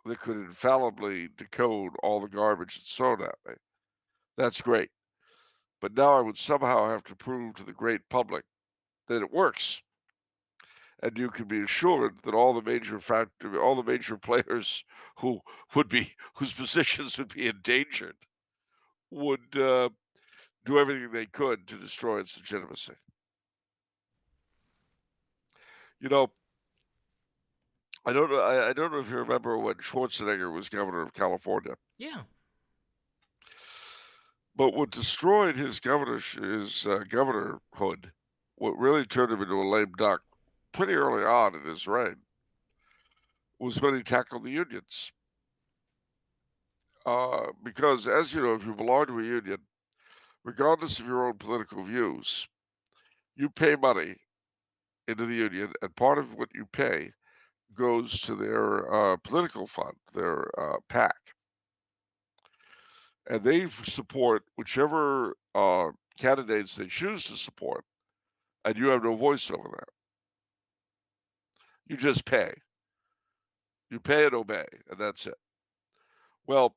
that could infallibly decode all the garbage that's thrown at me, that's great. But now I would somehow have to prove to the great public that it works. And you can be assured that all the major players whose positions would be endangered would do everything they could to destroy its legitimacy. You know, I don't know if you remember when Schwarzenegger was governor of California. Yeah. But what destroyed his governorhood, what really turned him into a lame duck pretty early on in his reign, was when he tackled the unions. Because, as you know, if you belong to a union, regardless of your own political views, you pay money into the union, and part of what you pay goes to their political fund, their PAC. And they support whichever candidates they choose to support, and you have no voice over that. You just pay. You pay and obey, and that's it. Well,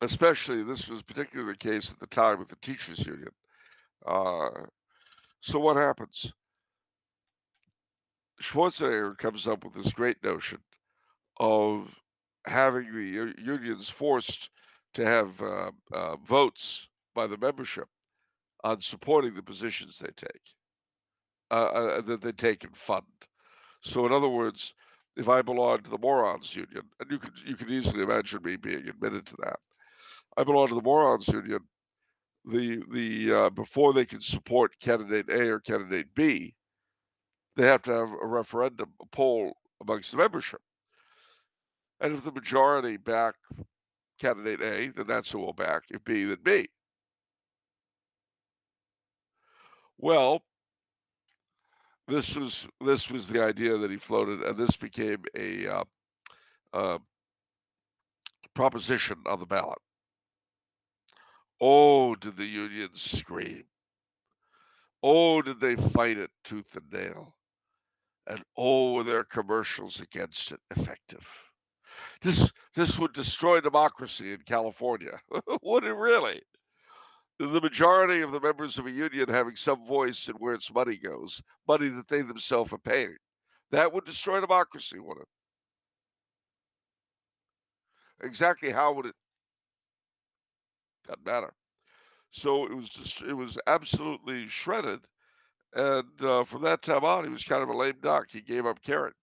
especially this was particularly the case at the time with the teachers union. So what happens? Schwarzenegger comes up with this great notion of having the unions forced to have votes by the membership on supporting the positions they take, that they take and fund. So, in other words, if I belong to the morons union, and you could easily imagine me being admitted to that, I belong to the morons union. before they can support candidate A or candidate B, they have to have a referendum, a poll amongst the membership. And if the majority back candidate A, then that's who we'll back. If B, then B. Well, this was the idea that he floated, and this became a proposition on the ballot. Oh, did the unions scream? Oh, did they fight it tooth and nail? And oh, were their commercials against it effective? This would destroy democracy in California. Would it really? The majority of the members of a union having some voice in where its money goes, money that they themselves are paying. That would destroy democracy, wouldn't it? Exactly how would it? Doesn't matter. So it was absolutely shredded. And from that time on, he was kind of a lame duck. He gave up caring.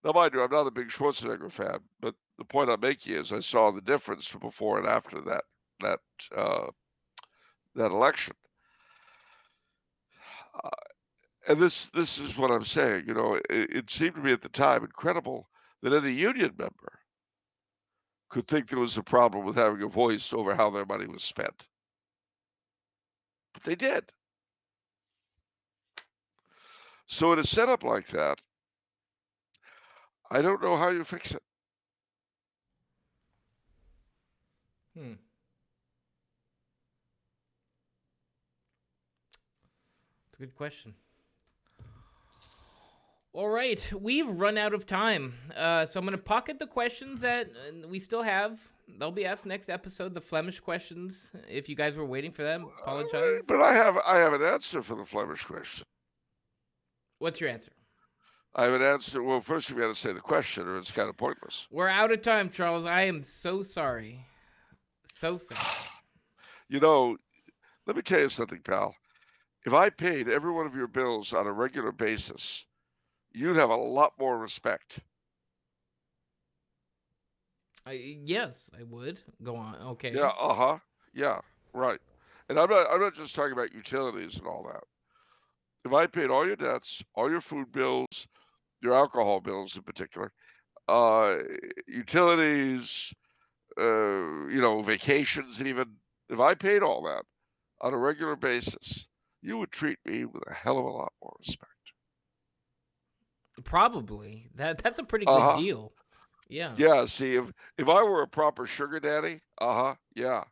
Now, mind you, I'm not a big Schwarzenegger fan, but the point I'm making is I saw the difference before and after that election. And this is what I'm saying. You know, it seemed to me at the time incredible that any union member could think there was a problem with having a voice over how their money was spent. But they did. So in a setup like that, I don't know how you fix it. It's a good question. All right, we've run out of time, so I'm going to pocket the questions that we still have. They'll be asked next episode, the Flemish questions. If you guys were waiting for them, apologize. But I have an answer for the Flemish question. What's your answer? I have an answer. Well, first you've got to say the question, or it's kind of pointless. We're out of time, Charles. I am so sorry. So sorry. You know, let me tell you something, pal. If I paid every one of your bills on a regular basis, you'd have a lot more respect. Yes, I would. Go on. Okay. Yeah, yeah, right. And I'm not just talking about utilities and all that. If I paid all your debts, all your food bills, your alcohol bills in particular, utilities, vacations even, if I paid all that on a regular basis, you would treat me with a hell of a lot more respect. Probably. That's a pretty good deal. Yeah. Yeah, see, if I were a proper sugar daddy, yeah.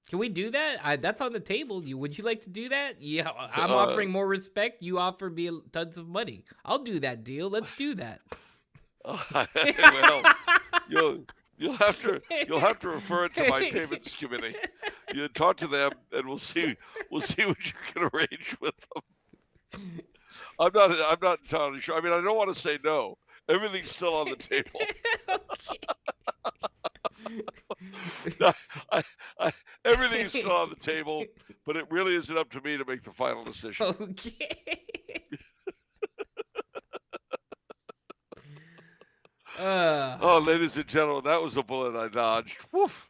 Can we do that? That's on the table. Would you like to do that? Yeah, I'm offering more respect. You offer me tons of money. I'll do that deal. Let's do that. Well, you'll have to refer it to my payments committee. You talk to them, and we'll see what you can arrange with them. I'm not entirely sure. I mean, I don't want to say no. Everything's still on the table. Everything's still on the table, but it really isn't up to me to make the final decision. Okay. Ladies and gentlemen, that was a bullet I dodged. Woof.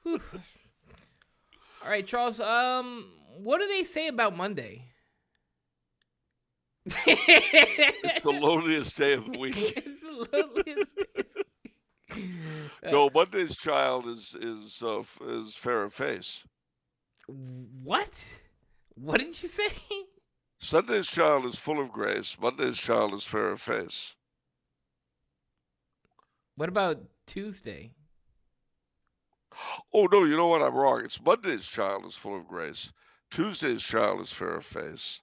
All right, Charles. What do they say about Monday? It's the loneliest day of the week. It's the loneliest day. No, Monday's child is fair of face. What? What did you say? Sunday's child is full of grace. Monday's child is fair of face. What about Tuesday? Oh, no, you know what? I'm wrong. It's Monday's child is full of grace. Tuesday's child is fair of face.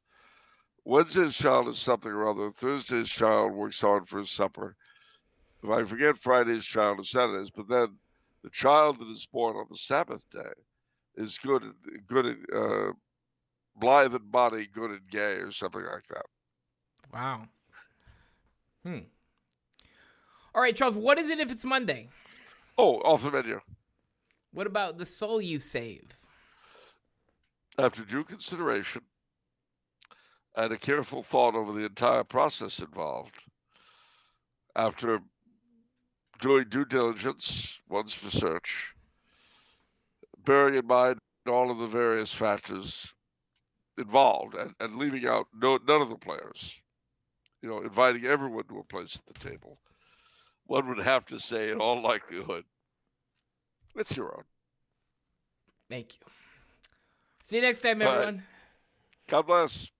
Wednesday's child is something or other. Thursday's child works hard for his supper. If I forget Friday's child and Saturday's, but then the child that is born on the Sabbath day is good, blithe in body, good and gay, or something like that. Wow. All right, Charles, what is it if it's Monday? Oh, off the menu. What about the soul you save? After due consideration and a careful thought over the entire process involved, after doing due diligence, one's research, bearing in mind all of the various factors involved, and leaving out none of the players. Inviting everyone to a place at the table. One would have to say, in all likelihood, it's your own. Thank you. See you next time, All right. everyone. God bless.